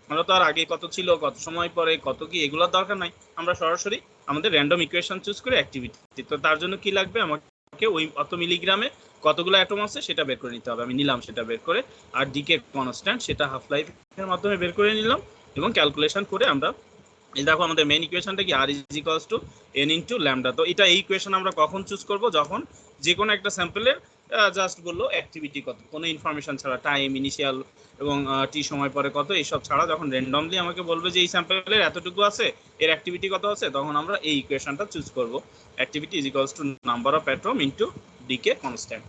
আমরা তো আর আগে কত ছিল, কত সময় পরে কত কি, এগুলোর দরকার নাই। আমরা সরাসরি আমাদের র্যান্ডম ইকুয়েশন চুজ করে অ্যাক্টিভিটি। তো তার জন্য কি লাগবে? আমাকে ওই অত মিলিগ্রামে কতগুলো অ্যাটম আছে সেটা বের করে নিতে হবে। আমি নিলাম সেটা বের করে, আর ডিকে কনস্ট্যান্ট সেটা হাফ লাইফের মাধ্যমে বের করে নিলাম এবং ক্যালকুলেশন করে আমরা এই দেখো আমাদের মেইন ইকুয়েশনটা কি r is equals to n into lambda। তো এটা এই ইকুয়েশন আমরা কখন চুজ করব? যখন যে কোনো একটা স্যাম্পলের জাস্ট বললো অ্যাক্টিভিটি কত, কোনো ইনফরমেশন ছাড়া, টাইম ইনিশিয়াল এবং টি সময় পরে কত, এইসব ছাড়া যখন র্যান্ডমলি আমাকে বলবে যে এই স্যাম্পলের এতটুকু আছে, এর অ্যাক্টিভিটি কত আছে, তখন আমরা এই ইকুয়েশনটা চুজ করব। Activity is equals to number of atom into decay constant.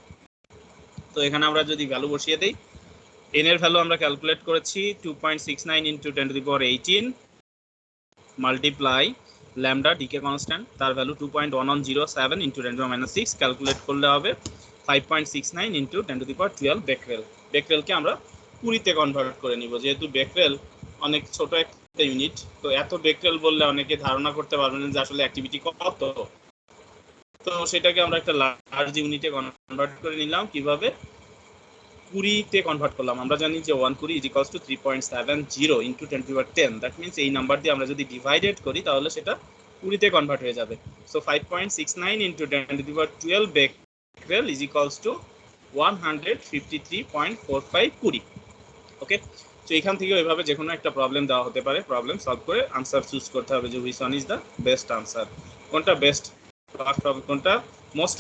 তো এখানে আমরা যদি ভ্যালু বসিয়ে দেই, n এর ভ্যালু আমরা ক্যালকুলেট করেছি 2.69 into 10 to the power 18 multiply lambda decay constant, তার value 2.1107 into 10 to the minus 6, calculate করলে হবে 5.69 ইনটু 10 টু দি পাওয়ার 12 বেকরেল। বেকরেলকে আমরা কুড়িতে কনভার্ট করে নিব, যেহেতু বেকরেল অনেক ছোট একটা ইউনিট। তো এত বেকরেল বললে অনেকে ধারণা করতে পারবেন যে আসলে অ্যাক্টিভিটি কত। তো সেটাকে আমরা একটা লার্জ ইউনিটে কনভার্ট করে নিলাম। কিভাবে? 20তে কনভার্ট করলাম। আমরা জানি যে 1 20 is equals two 3.70 into 10 to the power 10। That means এই নাম্বার দিয়ে আমরা যদি ডিভাইডেড করি তাহলে সেটা 20তে কনভার্ট হয়ে যাবে। So 5.69 into 10 to the power 12 becquerel is equals to 153.45 20। Okay, তো এখান থেকে ওইভাবে যে কোনো একটা প্রবলেম দেওয়া হতে পারে, প্রবলেম সলভ করে আনসার চুজ করতে হবে যে which one is the best answer, কোনটা বেস্ট, কোনটা মোস্ট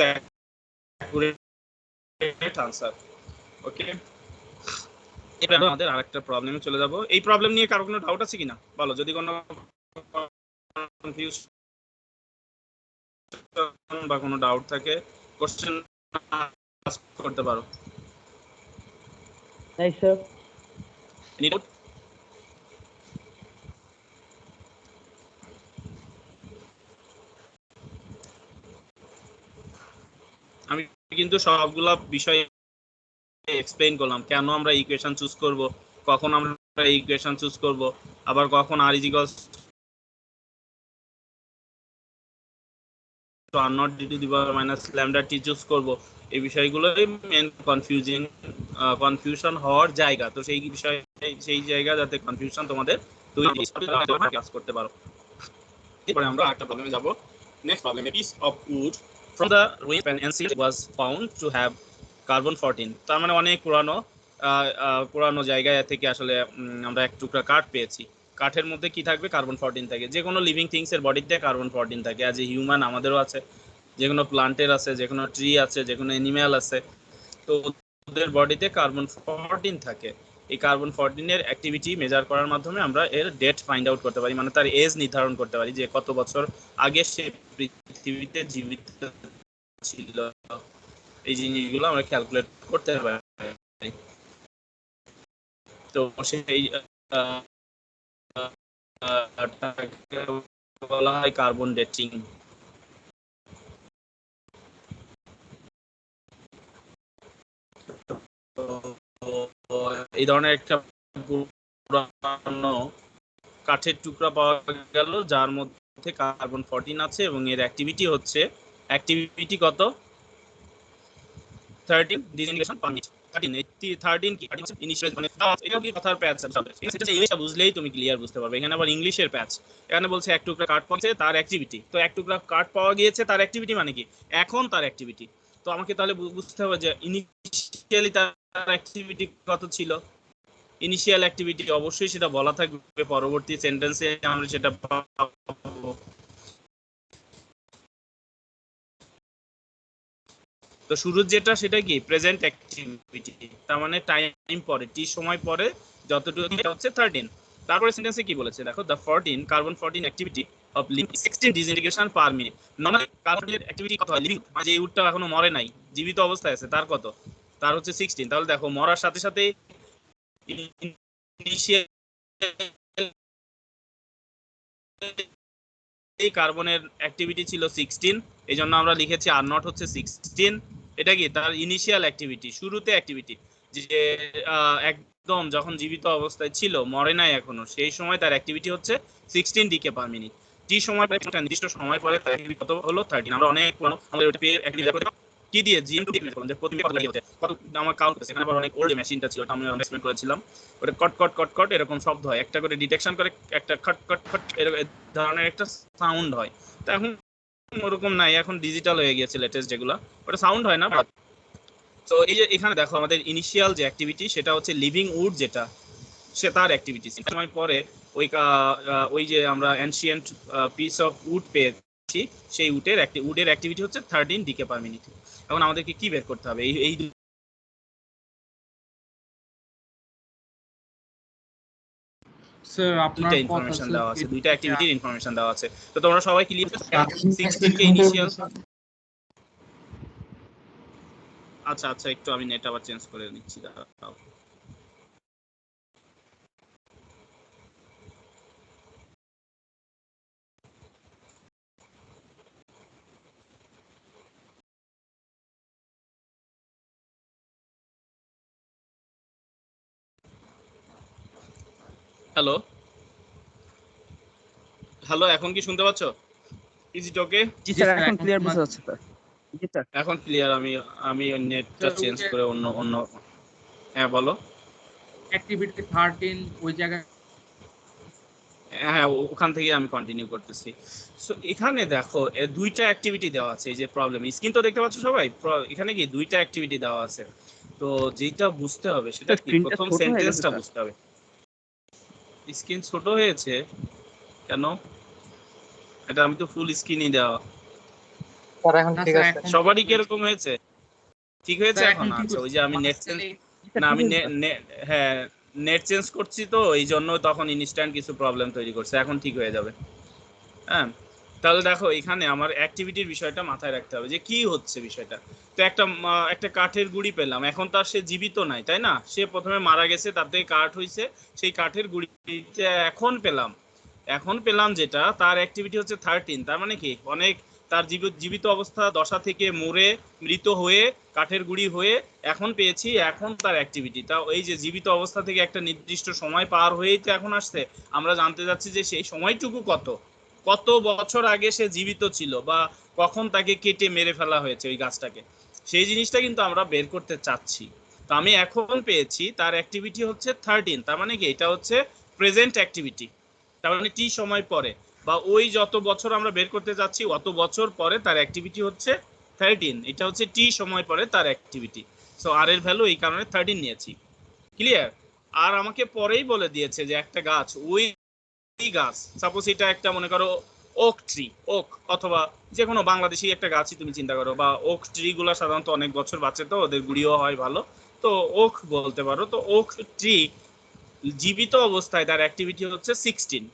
অ্যাকুরেট আনসার। ওকে, এবার আমাদের আরেকটা প্রবলেমে চলে যাব। এই প্রবলেম নিয়ে কারো কোনো ডাউট আছে কিনা বলো, যদি কোনো কনফিউশন বা কোনো ডাউট থাকে কোশ্চেন আস্ক করতে পারো। নাই স্যার। Any doubt? আমি কিন্তু সবগুলা বিষয় এক্সপ্লেইন করলাম, কেন আমরা ইকুয়েশন চুজ করব, কখন আমরা ইকুয়েশন চুজ করব, আবার কখন r is equals to R naught D to the power minus lambda T choose করবো, এই বিষয়গুলোই মেন কনফিউশন হওয়ার জায়গা। তো সেই বিষয়ে সেই জায়গা যাতে কনফিউশন তোমাদের কাজ করতে পারো। এরপরে আমরা একটা প্রবলেমে যাব। Next problem, a piece of wood from the ruins and ancient was found to have carbon 14। তার মানে অনেক পুরানো জায়গায় থেকে আসলে আমরা এক টুকরা কাঠ পেয়েছি। কাঠের মধ্যে কি থাকবে? কার্বন 14 থাকে। যে কোনো লিভিং থিংস এর বডিতে কার্বন 14 থাকে। অ্যাজ এ হিউম্যান আমাদেরও আছে, যে কোনো প্লান্টের আছে, যে কোনো ট্রি আছে, যে কোনো অ্যানিম্যাল আছে, তো ওদের বডিতে কার্বন 14 থাকে। এই কার্বন 14 এর অ্যাক্টিভিটি মেজার করার মাধ্যমে আমরা এর ডেট ফাইন্ড আউট করতে পারি, মানে তার এজ নির্ধারণ করতে পারি যে কত বছর আগে সে পৃথিবীতে জীবিত ছিল। এই জিনিসগুলো আমরা ক্যালকুলেট করতে পারি। তো সেই বলা হয় কার্বন ডেটিং। এই ধরনের একটা পুরানো কাঠের টুকরা পাওয়া গেল যার মধ্যে কার্বন 14 আছে এবং এর অ্যাক্টিভিটি হচ্ছে কত? 13 ডিসইন্টিগ্রেশন পার মিনিট। 13 কি ইনিশিয়াল, মানে এটা কি কথার প্যাচ আছে, এটা ইংলিশটা বুঝলেই তুমি ক্লিয়ার বুঝতে পারবে। এখানে আবার ইংলিশের প্যাচ। এখানে বলছে এক টুকরা কাঠ পাচ্ছে তার অ্যাক্টিভিটি। তো এক টুকরা কাঠ পাওয়া গিয়েছে, তার অ্যাক্টিভিটি মানে কি? এখন তার অ্যাক্টিভিটি। তো আমাকে তাহলে বুঝতে হবে যে ইনিশিয়ালি তার অ্যাক্টিভিটি কত ছিল। ইনিশিয়াল অ্যাক্টিভিটি অবশ্যই সেটা বলা থাকবে, পরবর্তী সেন্টেন্সে আমরা সেটা পাবো। তো শুরুর যেটা সেটা কি? প্রেজেন্ট অ্যাক্টিভিটি, তার মানে টাইম পরে, টি সময় পরে যতটুকু, এটা হচ্ছে 13। তারপরে সেন্টেন্সে কি বলেছে দেখো, the 14 carbon 14 activity of living 16 disintegration per minute. Normally কার্বনের অ্যাক্টিভিটি কত হয়? লিভিং, মানে যে উডটা এখনো মরে নাই, জীবিত অবস্থায় আছে, তার কত? তার হচ্ছে 16। তাহলে দেখো মরার সাথে সাথে ইনিশিয়াল এই কার্বনের অ্যাক্টিভিটি ছিল 16, এই জন্য আমরা লিখেছি আর নট হচ্ছে 16। এটা কি? তার ইনিশিয়াল অ্যাক্টিভিটি, শুরুতে অ্যাক্টিভিটি, যে একদম যখন জীবিত অবস্থায় ছিল, মরে নাই এখনো, সেই সময় তার অ্যাক্টিভিটি হচ্ছে 16 ডিকে পার মিনিট। টি সময় পরে, একটা নির্দিষ্ট সময় পরে তার অ্যাক্টিভিটি কত হলো? 13। আমরা অনেক আমাদের ওটা পেয়ে অ্যাক্টিভিটি কি দিয়ে জিএম টু ডিক্লেয়ার করলাম যে প্রতি মিনিটে কত লাগে হচ্ছে, কত আমার কাউন্ট করছে। এখানে আবার অনেক ওল্ড মেশিনটা ছিল, ওটা আমরা এক্সপ্লেন করেছিলাম। ওটা কট কট কট কট এরকম শব্দ হয়, একটা করে ডিটেকশন করে, একটা খট খট খট এরকম ধরনের একটা সাউন্ড হয়। তো এখন ওরকম নাই, এখন ডিজিটাল হয়ে গিয়েছে লেটেস্ট যেগুলো, ওটা সাউন্ড হয় না। তো এই যে এখানে দেখো আমাদের ইনিশিয়াল যে অ্যাক্টিভিটি সেটা হচ্ছে লিভিং উড, যেটা সে তার অ্যাক্টিভিটি সময় পরে ওই যে আমরা অ্যানশিয়েন্ট পিস অফ উড পেয়েছি, সেই উডের অ্যাক্টিভিটি হচ্ছে 13 ডিকে পার মিনিট। এখন আমাদেরকে কি বের করতে হবে? এই স্যার আপনার দুইটা ইনফরমেশন দেওয়া আছে, দুইটা অ্যাক্টিভিটির ইনফরমেশন দেওয়া আছে। তো তোমরা সবাই ক্লিয়ার? 16 কে ইনিশিয়াল। আচ্ছা আচ্ছা, একটু আমি নেট আবার চেঞ্জ করে নিচ্ছি, দাঁড়াও। হ্যালো হ্যালো, এখন কি শুনতে পাচ্ছ? Is it okay? G sir, এখন ক্লিয়ার বোঝা যাচ্ছে স্যার। জি স্যার, এখন ক্লিয়ার। আমি নেটটা চেঞ্জ করে অন্য হ্যাঁ বলো। অ্যাক্টিভিটি 13 ওই জায়গায়, হ্যাঁ ওখান থেকে আমি কন্টিনিউ করতেছি। সো এখানে দেখো দুইটা অ্যাক্টিভিটি দেওয়া আছে। এই যে প্রবলেম, স্ক্রিন তো দেখতে পাচ্ছ সবাই, এখানে কি দুইটা অ্যাক্টিভিটি দেওয়া আছে। তো যেটা বুঝতে হবে সেটা কি, প্রথম সেন্টেন্সটা বুঝতে হবে। স্ক্রিন ছোট হয়েছে কেন? এটা আমি তো ফুল স্ক্রিনই দেওয়া। স্যার এখন ঠিক আছে? সবারই কি এরকম হয়েছে? ঠিক হয়েছে এখন? আচ্ছা, ওই যে আমি নেট চেঞ্জ, না আমি হ্যাঁ নেট চেঞ্জ করছি, তো এই জন্য তখন ইনস্ট্যান্ট কিছু প্রবলেম তৈরি করছে। এখন ঠিক হয়ে যাবে। হ্যাঁ, তাহলে দেখো এখানে আমার অ্যাক্টিভিটির বিষয়টা মাথায় রাখতে হবে যে কি হচ্ছে বিষয়টা। তো একটা কাঠের গুঁড়ি পেলাম, এখন তার সে জীবিত নাই, তাই না? সে প্রথমে মারা গেছে, তার থেকে কাঠ হয়েছে, সেই কাঠের গুঁড়িটা এখন পেলাম যেটা, তার অ্যাক্টিভিটি হচ্ছে 13। তার মানে কি, অনেক তার জীবিত অবস্থা দশা থেকে মরে মৃত হয়ে কাঠের গুঁড়ি হয়ে এখন পেয়েছি, এখন তার অ্যাক্টিভিটি। তা এই যে জীবিত অবস্থা থেকে একটা নির্দিষ্ট সময় পার হয়েই তো এখন আসছে। আমরা জানতে যাচ্ছি যে সেই সময়টুকু কত বছর আগে সে জীবিত ছিল বা কখন তাকে কেটে মেরে ফেলা হয়েছে ওই গাছটাকে, সেই জিনিসটা কিন্তু আমরা বের করতে চাচ্ছি। তো আমি এখন পেয়েছি তার অ্যাক্টিভিটি হচ্ছে 13, তার মানে কি এটা হচ্ছে প্রেজেন্ট অ্যাক্টিভিটি, তার মানে টি সময় পরে বা ওই যত বছর আমরা বের করতে যাচ্ছি অত বছর পরে তার অ্যাক্টিভিটি হচ্ছে 13, এটা হচ্ছে টি সময় পরে তার অ্যাক্টিভিটি। সো আর এর ভ্যালু এই কারণে 13 নিয়েছি। ক্লিয়ার? আর আমাকে পরেই বলে দিয়েছে যে একটা গাছ, ওই গাছ সাপোজ এটা একটা মনে করো ওক ট্রি, ওক অথবা যে কোনো বাংলাদেশি একটা গাছই তুমি চিন্তা করো, বা ওক ট্রি গুলা সাধারণত অনেক বছর বাঁচে তো ওদের গুড়িও হয় ভালো, তো ওক বলতে পারো। তো ওক ট্রি জীবিত অবস্থায় তার অ্যাক্টিভিটি হচ্ছে 16।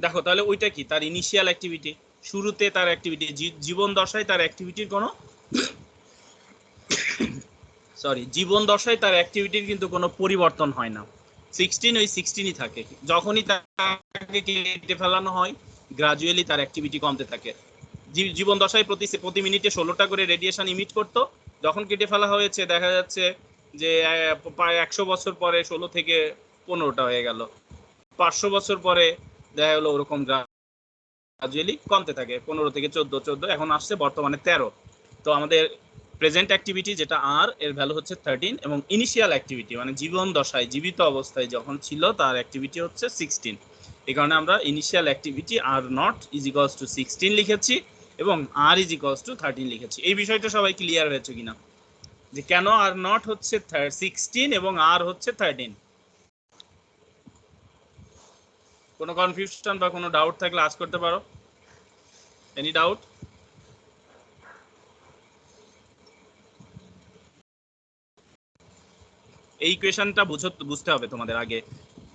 দেখো তাহলে ওইটা কি তার ইনিশিয়াল অ্যাক্টিভিটি, শুরুতে তার অ্যাক্টিভিটি, জীবন দশায় তার অ্যাক্টিভিটির কোনো জীবন দশায় তার অ্যাক্টিভিটির কিন্তু কোনো পরিবর্তন হয় না, 16 ওই 16ই থাকে। যখনই তাকে কেটে ফেলানো হয় গ্রাজুয়ালি তার অ্যাক্টিভিটি কমতে থাকে। জীবন দশায় প্রতি মিনিটে 16টা করে রেডিয়েশন ইমিট করতো, যখন কেটে ফেলা হয়েছে দেখা যাচ্ছে যে প্রায় 100 বছর পরে 16 থেকে 15টা হয়ে গেল, 500 বছর পরে দেখা গেলো ওরকম গ্রাজুয়ালি কমতে থাকে, 15 থেকে 14, এখন আসছে বর্তমানে 13। তো আমাদের প্রেজেন্ট অ্যাক্টিভিটি যেটা আর এর ভ্যালু হচ্ছে 13 এবং ইনিশিয়াল অ্যাক্টিভিটি মানে জীবন দশায় জীবিত অবস্থায় যখন ছিল তার অ্যাক্টিভিটি হচ্ছে 16। এই কারণে আমরা initial activity are not is equals two 16 লিখেছি এবং আর ইজ ইকুয়ালস টু 13 লিখেছি। এই বিষয়টা সবাই ক্লিয়ার হয়েছে কিনা যে কেন আর নট হচ্ছে 16 এবং আর হচ্ছে 13? কোনো কনফিউশন বা কোনো ডাউট থাকলে আজ করতে পারো। Any doubt? এই ইকুয়েশনটা বুঝতে হবে তোমাদের আগে।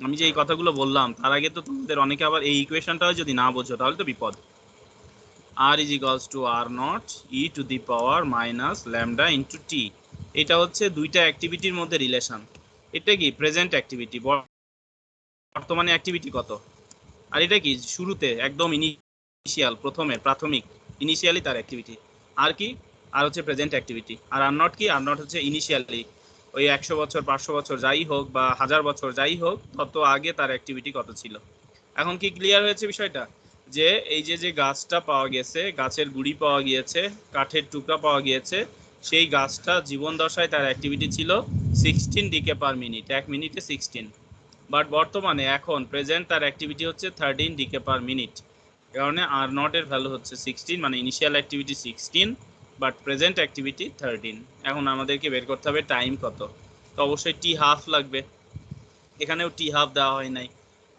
আমি যে এই কথাগুলো বললাম তার আগে তো তোমাদের অনেকে আবার এই ইকুয়েশনটাও যদি না বোঝো তাহলে তো বিপদ। R is equals to R naught e to the power minus lambda into T. এটা হচ্ছে দুইটা অ্যাক্টিভিটির মধ্যে রিলেশন। এটা কি প্রেজেন্ট অ্যাক্টিভিটি, বর্তমানে অ্যাক্টিভিটি কত, আর এটা কি শুরুতে একদম ইনিশিয়াল প্রথমে প্রাথমিক ইনিশিয়ালি তার অ্যাক্টিভিটি। আর কি আর হচ্ছে প্রেজেন্ট অ্যাক্টিভিটি। আর আর নট কি আর নট হচ্ছে ইনিশিয়ালি ওই 100 বছর 500 বছর যাই হোক বা 1000 বছর যাই হোক তত আগে তার অ্যাক্টিভিটি কত ছিল। এখন কি ক্লিয়ার হয়েছে বিষয়টা যে এই যে গাছটা পাওয়া গেছে, গাছের গুড়ি পাওয়া গিয়েছে, কাঠের টুকরা পাওয়া গিয়েছে, সেই গাছটা জীবন দশায় তার অ্যাক্টিভিটি ছিল 16 ডিকে পার মিনিট, 1 মিনিটে 16। বাট বর্তমানে এখন প্রেজেন্ট তার অ্যাক্টিভিটি হচ্ছে 13 ডিকে পার মিনিট। কারণে আর নট এর ভ্যালু হচ্ছে 16 মানে initial activity 16 but present activity 13। এখন আমাদেরকে বের করতে হবে টাইম কত। তো অবশ্যই টি হাফ লাগবে, এখানেও টি হাফ দেওয়া হয় নাই।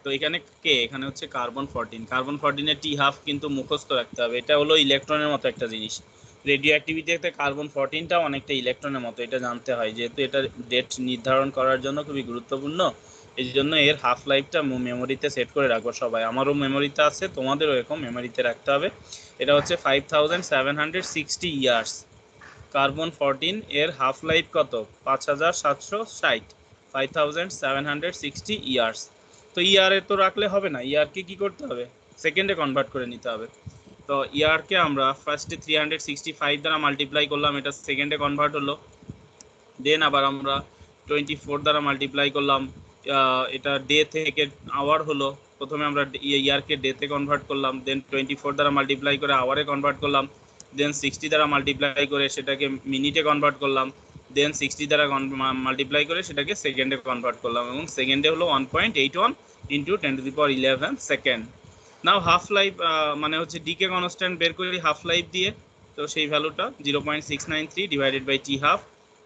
তো এখানে কে, এখানে হচ্ছে কার্বন 14, কার্বন 14 এর টি হাফ কিন্তু মুখস্থ রাখতে হবে। এটা হলো ইলেকট্রনের মতো একটা জিনিস, রেডিও অ্যাক্টিভিটিতে কার্বন 14টাও অনেকটা ইলেকট্রনের মতো, এটা জানতে হয় যেহেতু এটা ডেট নির্ধারণ করার জন্য খুবই গুরুত্বপূর্ণ। এই জন্য এর হাফ লাইফটা মেমোরিতে সেট করে রাখবো সবাই, আমারও মেমোরিতে আছে, তোমাদেরও এরকম মেমোরিতে রাখতে হবে। এটা হচ্ছে 5760 ইয়ার্স। কার্বন 14 এর হাফ লাইফ কত, 5760, 5760 ইয়ার্স। তো ইয়ারে তো রাখলে হবে না, ইয়ারকে কি করতে হবে, সেকেন্ডে কনভার্ট করে নিতে হবে। তো ইয়ারকে আমরা ফার্স্টে 365 দ্বারা মাল্টিপ্লাই করলাম, এটা সেকেন্ডে কনভার্ট হলো। দেন আবার আমরা 24 দ্বারা মাল্টিপ্লাই করলাম, এটা ডে থেকে আওয়ার হলো। প্রথমে আমরা ইয়ারকে ডেতে কনভার্ট করলাম, দেন 24 দ্বারা মাল্টিপ্লাই করে আওয়ারে কনভার্ট করলাম, দেন 60 দ্বারা মাল্টিপ্লাই করে সেটাকে মিনিটে কনভার্ট করলাম, দেন 60 দ্বারা মাল্টিপ্লাই করে সেটাকে সেকেন্ডে কনভার্ট করলাম, এবং সেকেন্ডে হলো 1.81 ইন্টু 10⁻11 সেকেন্ড। নাও হাফ লাইফ মানে হচ্ছে ডিকে কনস্ট্যান্ট বের করি হাফ লাইফ দিয়ে, তো সেই ভ্যালুটা 0.693 divided by T half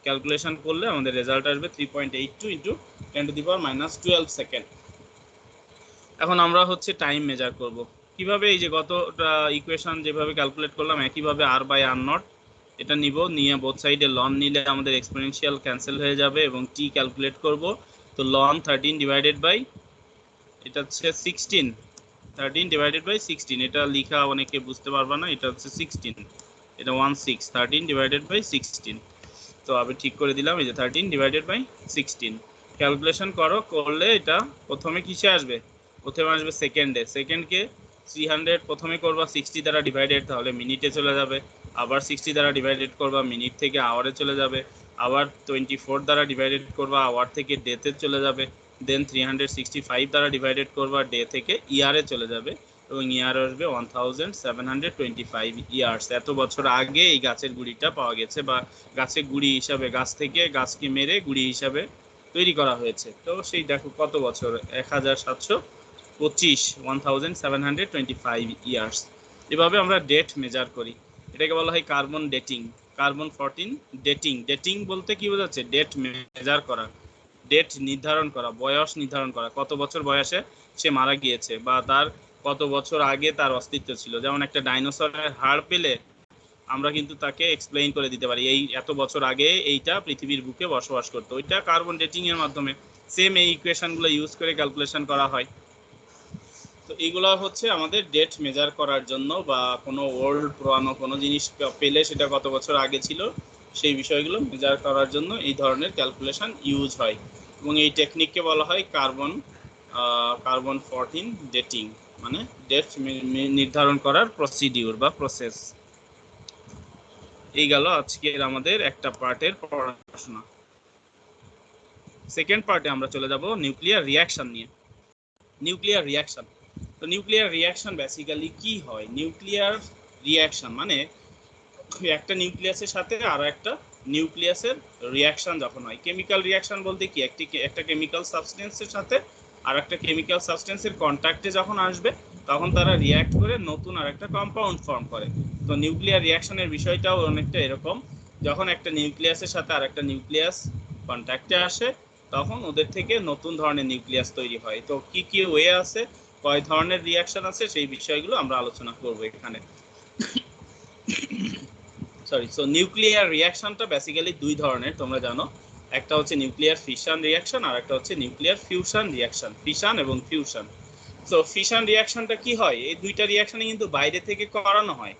calculation করলে আমাদের রেজাল্ট আসবে 3.82 ইন্টু 10⁻12 সেকেন্ড। এখন আমরা হচ্ছে টাইম মেজার করব কিভাবে, এই যে গতটা ইকুয়েশন যেভাবে ক্যালকুলেট করলাম একইভাবে আর বাই আর নট এটা নিব, নিয়ে বোথ সাইডে লন নিলে আমাদের এক্সপোনেনশিয়াল ক্যান্সেল হয়ে যাবে এবং টি ক্যালকুলেট করব। তো লন 13 ডিভাইডেড বাই এটা হচ্ছে 16, 13 ডিভাইডেড বাই 16, এটা লেখা অনেকে বুঝতে পারবে না, এটা হচ্ছে 16, এটা 16, 13 ডিভাইডেড বাই 16। তো আমি ঠিক করে দিলাম, এই যে 13 ডিভাইডেড বাই 16 ক্যালকুলেশন করলে এটা প্রথমে কিসে আসবে, প্রথমে আসবে সেকেন্ডে, সেকেন্ডকে 300 প্রথমে করবা 60 দ্বারা ডিভাইডেড, তাহলে মিনিটে চলে যাবে, আবার 60 দ্বারা ডিভাইডেড করবা মিনিট থেকে আওয়ারে চলে যাবে, আবার 24 দ্বারা ডিভাইডেড করবা আওয়ার থেকে ডেতে চলে যাবে, দেন 365 দ্বারা ডিভাইডেড করবা ডে থেকে ইয়ারে চলে যাবে, এবং ইয়ার আসবে 1725 ইয়ার্স। এত বছর আগে এই গাছের গুড়িটা পাওয়া গেছে, বা গাছের গুড়ি হিসাবে, গাছ থেকে গাছকে মেরে গুড়ি হিসাবে তৈরি করা হয়েছে। তো সেই দেখো কত বছর, 1725, 1725 ইয়ার্স। এভাবে আমরা ডেট মেজার করি, এটাকে বলা হয় carbon dating. Carbon 14 dating. Dating বলতে কি বোঝাচ্ছে? ডেট মেজার করা, ডেট নির্ধারণ করা, বয়স নির্ধারণ করা, কত বছর বয়সে সে মারা গিয়েছে বা তার কত বছর আগে তার অস্তিত্ব ছিল। যেমন একটা ডাইনোসরের হাড় পেলে আমরা কিন্তু তাকে এক্সপ্লেইন করে দিতে পারি এই এত বছর আগে এইটা পৃথিবীর বুকে বসবাস করতো, ওইটা কার্বন ডেটিং এর মাধ্যমে। সেম এই ইকুয়েশনগুলো ইউজ করে ক্যালকুলেশন করা হয়। তো এইগুলো হচ্ছে আমাদের ডেট মেজার করার জন্য, বা কোনো ওল্ড পুরানো কোনো জিনিস পেলে সেটা কত বছর আগে ছিল সেই বিষয়গুলো মেজার করার জন্য এই ধরনের ক্যালকুলেশন ইউজ হয়। এবং এই টেকনিককে বলা হয় কার্বন 14 ডেটিং, মানে ডেট নির্ধারণ করার প্রসিডিউর বা প্রসেস। এই গেল আজকের আমাদের একটা পার্টের পড়াশোনা। সেকেন্ড পার্টে আমরা চলে যাব নিউক্লিয়ার রিঅ্যাকশন নিয়ে। নিউক্লিয়ার রিঅ্যাকশন, তো নিউক্লিয়ার রিঅ্যাকশন বেসিক্যালি কি হয়? নিউক্লিয়ার রিঅ্যাকশন মানে একটা নিউক্লিয়াসের সাথে আরো একটা নিউক্লিয়াসের রিঅ্যাকশন যখন হয়। কেমিক্যাল রিঅ্যাকশন বলতে কি, একটা কেমিক্যাল সাবস্টেন্সের সাথে আর একটা কেমিক্যাল সাবস্টেন্সের কন্ট্যাক্টে যখন আসবে তখন তারা রিঅ্যাক্ট করে নতুন আর একটা কম্পাউন্ড ফর্ম করে। তো নিউক্লিয়ার রিঅ্যাকশনের বিষয়টাও অনেকটা এরকম, যখন একটা নিউক্লিয়াসের সাথে আর একটা নিউক্লিয়াস কন্ট্যাক্টে আসে তখন ওদের থেকে নতুন ধরনের নিউক্লিয়াস তৈরি হয়। তো কি কি ওয়ে আছে, কয় ধরনের রিঅ্যাকশন আছে, সেই বিষয়গুলো আমরা আলোচনা করব এখানে। সরি, সো নিউক্লিয়ার রিঅ্যাকশনটা বেসিক্যালি দুই ধরনের, তোমরা জানো। একটা হচ্ছে নিউক্লিয়ার ফিশন রিঅ্যাকশন, আর একটা হচ্ছে নিউক্লিয়ার ফিউশন রিঅ্যাকশন। ফিশন এবং ফিউশন। সো ফিশন রিঅ্যাকশনটা কি হয়? এই দুইটা রিঅ্যাকশনই কিন্তু বাইরে থেকে করানো হয়।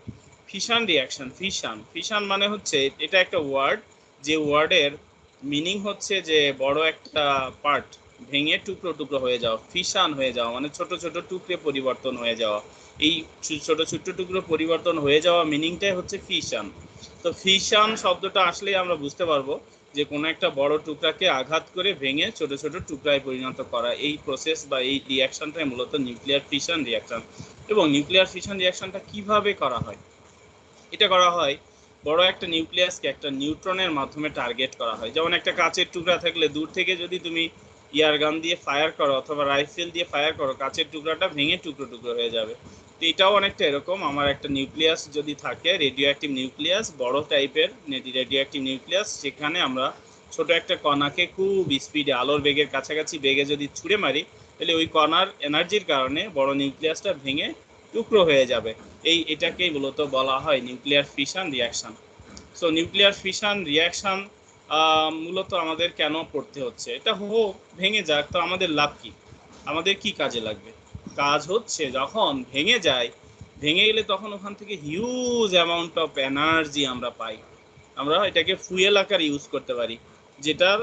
ফিশন রিঅ্যাকশন, ফিশন মানে হচ্ছে, এটা একটা ওয়ার্ড, যে ওয়ার্ডের মিনিং হচ্ছে যে বড় একটা পার্ট ভেঙে টুকরো টুকরো হয়ে যাওয়া। ফিশন হয়ে যাওয়া মানে ছোট ছোট টুকরে পরিবর্তন হয়ে যাওয়া। এই ছোট ছোট টুকরো পরিবর্তন হয়ে যাওয়া মিনিংটাই হচ্ছে ফিশন। তো ফিশন শব্দটা আসলেই আমরা বুঝতে পারবো যে কোনো একটা বড় টুকরাকে আঘাত করে ভেঙে ছোট ছোট টুকরায় পরিণত করা, এই প্রসেস বা এই রিঅ্যাকশনটাই মূলত নিউক্লিয়ার ফিশন রিঅ্যাকশন। এবং নিউক্লিয়ার ফিশন রিঅ্যাকশনটা কিভাবে করা হয়? এটা করা হয় বড় একটা নিউক্লিয়াসকে একটা নিউট্রনের মাধ্যমে টার্গেট করা হয়। যেমন একটা কাচের টুকরা থাকলে দূর থেকে যদি তুমি ইয়ার গান দিয়ে ফায়ার করো অথবা রাইফেল দিয়ে ফায়ার করো, কাচের টুকরাটা ভেঙে টুকরো টুকরো হয়ে যাবে। তো এটাও অনেকটা এরকম, আমার একটা নিউক্লিয়াস যদি থাকে, রেডিও অ্যাক্টিভ নিউক্লিয়াস, বড় টাইপের রেডিও অ্যাক্টিভ নিউক্লিয়াস, সেখানে আমরা ছোট একটা কণাকে খুব স্পিডে, আলোর বেগের কাছাকাছি বেগে যদি ছুঁড়ে মারি, তাহলে ওই কণার এনার্জির কারণে বড় নিউক্লিয়াসটা ভেঙে টুকরো হয়ে যাবে। এটাকেই মূলত বলা হয় nuclear fission reaction. So nuclear fission reaction মূলত আমাদের কেন পড়তে হচ্ছে? এটা হোক, ভেঙে যাক, তো আমাদের লাভ কি, আমাদের কি কাজে লাগবে? কাজ হচ্ছে যখন ভেঙে যায়, ভেঙে গেলে তখন ওখান থেকে হিউজ অ্যামাউন্ট অফ এনার্জি আমরা পাই। আমরা এটাকে ফুয়েল আকার ইউজ করতে পারি, যেটার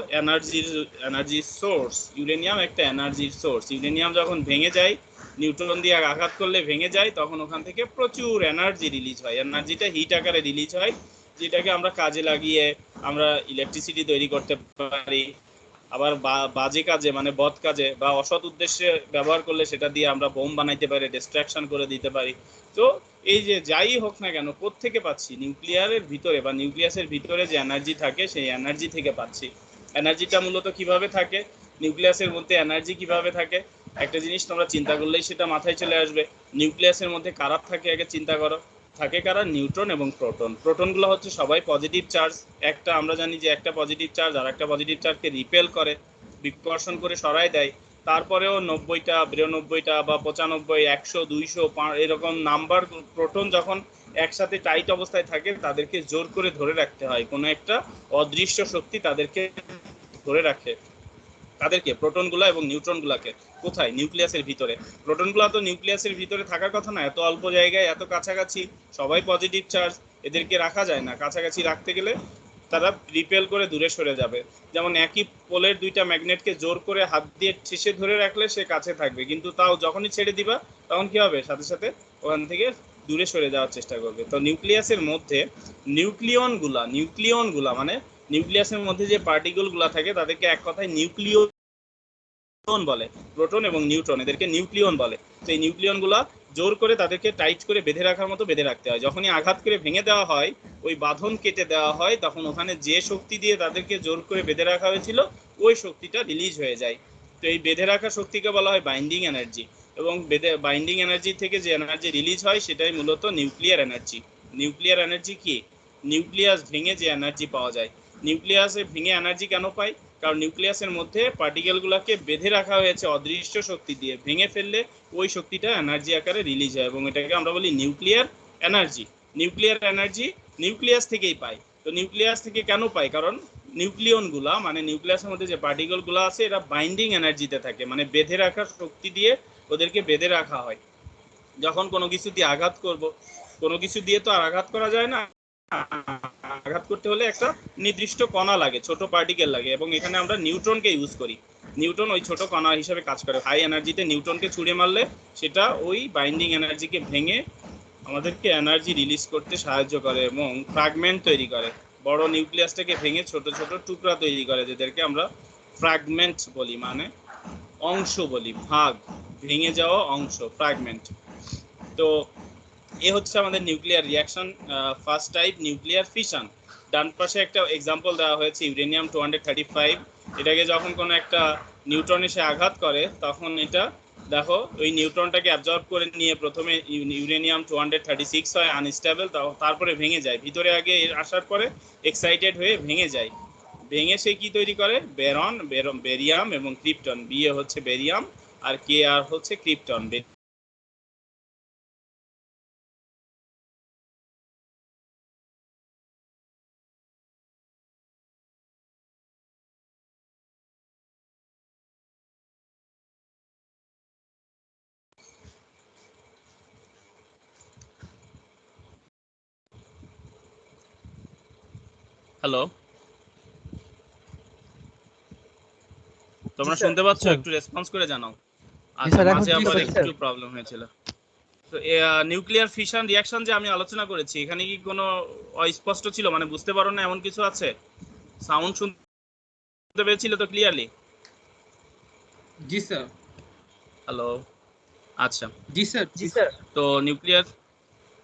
এনার্জির সোর্স ইউরেনিয়াম, একটা এনার্জির সোর্স। ইউরেনিয়াম যখন ভেঙে যায়, নিউট্রন দিয়ে আঘাত করলে ভেঙে যায়, তখন ওখান থেকে প্রচুর এনার্জি রিলিজ হয়। এনার্জিটা হিট আকারে রিলিজ হয়, যেটাকে আমরা কাজে লাগিয়ে আমরা ইলেকট্রিসিটি তৈরি করতে পারি। আবার বাজে কাজে মানে বদ কাজে বা অসৎ উদ্দেশ্যে ব্যবহার করলে সেটা দিয়ে আমরা বোম বানাইতে পারি, ডিস্ট্রাকশন করে দিতে পারি। তো এই যে যাই হোক না কেন, কোত্থেকে পাচ্ছি? নিউক্লিয়ারের ভিতরে বা নিউক্লিয়াসের ভিতরে যে এনার্জি থাকে সেই এনার্জি থেকে পাচ্ছি। এনার্জিটা মূলত কিভাবে থাকে, নিউক্লিয়াসের মধ্যে এনার্জি কিভাবে থাকে? একটা জিনিস তোমরা চিন্তা করলেই সেটা মাথায় চলে আসবে। নিউক্লিয়াসের মধ্যে কারা থাকে আগে চিন্তা করো। থাকে কারা? নিউট্রন এবং প্রোটন। প্রোটনগুলো হচ্ছে সবাই পজিটিভ চার্জ। একটা আমরা জানি যে একটা পজিটিভ চার্জ আর একটা পজিটিভ চার্জকে রিপেল করে, বিকর্ষণ করে সরাই দেয়। তারপরেও 90টা, 92টা বা 95, 100, 200 এরকম নাম্বার প্রোটন যখন একসাথে টাইট অবস্থায় থাকে, তাদেরকে জোর করে ধরে রাখতে হয়, কোনো একটা অদৃশ্য শক্তি তাদেরকে ধরে রাখে। তাদেরকে, প্রোটনগুলো এবং নিউট্রনগুলোকে। কোথায়? নিউক্লিয়াসের ভিতরে। প্রোটনগুলো তো নিউক্লিয়াসের ভিতরে থাকার কথা না, এত অল্প জায়গায়, এত কাছাকাছি, সবাই পজিটিভ চার্জ, এদেরকে রাখা যায় না। কাছাকাছি রাখতে গেলে তারা রিপেল করে দূরে সরে যাবে। যেমন একই পোলের দুইটা ম্যাগনেটকে জোর করে হাত দিয়ে ঠেসে ধরে রাখলে সে কাছে থাকবে, কিন্তু তাও যখনই ছেড়ে দিবা তখন কি হবে? সাথে সাথে ওখান থেকে দূরে সরে যাওয়ার চেষ্টা করবে। তো নিউক্লিয়াসের মধ্যে নিউক্লিয়নগুলা মানে নিউক্লিয়াসের মধ্যে যে পার্টিকেলগুলো থাকে তাদেরকে এক কথায় নিউক্লিয়ন বলে। প্রোটন এবং নিউট্রন, এদেরকে নিউক্লিয়ন বলে। তো এই নিউক্লিয়নগুলো জোর করে তাদেরকে টাইট করে বেঁধে রাখার মতো বেঁধে রাখতে হয়। যখনই আঘাত করে ভেঙে দেওয়া হয়, ওই বাঁধন কেটে দেওয়া হয়, তখন ওখানে যে শক্তি দিয়ে তাদেরকে জোর করে বেঁধে রাখা হয়েছিল ওই শক্তিটা রিলিজ হয়ে যায়। তো এই বেঁধে রাখা শক্তিকে বলা হয় বাইন্ডিং এনার্জি, এবং বাইন্ডিং এনার্জি থেকে যে এনার্জি রিলিজ হয় সেটাই মূলত নিউক্লিয়ার এনার্জি। নিউক্লিয়ার এনার্জি কি? নিউক্লিয়াস ভেঙে যে এনার্জি পাওয়া যায়। নিউক্লিয়াসে ভেঙে এনার্জি কেন পাই? কারণ নিউক্লিয়াসের মধ্যে পার্টিকেলগুলোকে বেঁধে রাখা হয়েছে অদৃশ্য শক্তি দিয়ে, ভেঙে ফেললে ওই শক্তিটা এনার্জি আকারে রিলিজ হয়, এবং এটাকে আমরা বলি nuclear energy. Nuclear energy nucleus থেকেই পাই। তো নিউক্লিয়াস থেকে কেন পাই? কারণ নিউক্লিয়নগুলা, মানে নিউক্লিয়াসের মধ্যে যে পার্টিকেলগুলো আছে, এরা বাইন্ডিং এনার্জিতে থাকে, মানে বেঁধে রাখার শক্তি দিয়ে ওদেরকে বেঁধে রাখা হয়। যখন কোনো কিছু দিয়ে আঘাত করব, কোনো কিছু দিয়ে তো আর আঘাত করা যায় না, আঘাত করতে হলে একটা নির্দিষ্ট কণা লাগে, ছোট পার্টিকেল লাগে, এবং এখানে আমরা নিউট্রনকে ইউজ করি। নিউট্রন ওই ছোট কণা হিসেবে কাজ করে। হাই এনার্জিতে নিউট্রনকে ছুঁড়ে মারলে সেটা ওই বাইন্ডিং এনার্জিকে ভেঙে আমাদেরকে এনার্জি রিলিজ করতে সাহায্য করে এবং ফ্র্যাগমেন্ট তৈরি করে। বড় নিউক্লিয়াসটাকে ভেঙে ছোট ছোট টুকরা তৈরি করে, যেটাকে আমরা ফ্র্যাগমেন্ট বলি, মানে অংশ বলি, ভাগ, ভেঙে যাওয়া অংশ, ফ্র্যাগমেন্ট। তো এ হচ্ছে আমাদের nuclear reaction. First type nuclear fission. ডান পাশে একটা এক্সাম্পল দেওয়া হয়েছে ইউরেনিয়াম 235। এটাকে যখন কোনো একটা নিউট্রন এসে আঘাত করে, তখন এটা দেখো ওই নিউট্রনটাকে অ্যাবজর্ব করে নিয়ে প্রথমে ইউরেনিয়াম 236 হয়, আনস্টেবল, তারপরে ভেঙে যায়। ভিতরে আগে আসার পরে এক্সাইটেড হয়ে ভেঙে যায়। ভেঙে সে কি তৈরি করে? বেরিয়াম এবং ক্রিপ্টন। বিএ হচ্ছে বেরিয়াম আর কে আর হচ্ছে ক্রিপ্টন। হ্যালো, তোমরা শুনতে পাচ্ছ? একটু রেসপন্স করে জানাও। আচ্ছা, মাঝে আবার একটু প্রবলেম হয়েছিল। তো নিউক্লিয়ার ফিশন রিঅ্যাকশন যে আমি আলোচনা করেছি, এখানে কি কোনো অস্পষ্ট ছিল, মানে বুঝতে পারো না এমন কিছু আছে? সাউন্ড শুনতে পেয়েছিলে তো ক্লিয়ারলি? জি স্যার। হ্যালো, আচ্ছা জি স্যার। জি স্যার। তো নিউক্লিয়ার,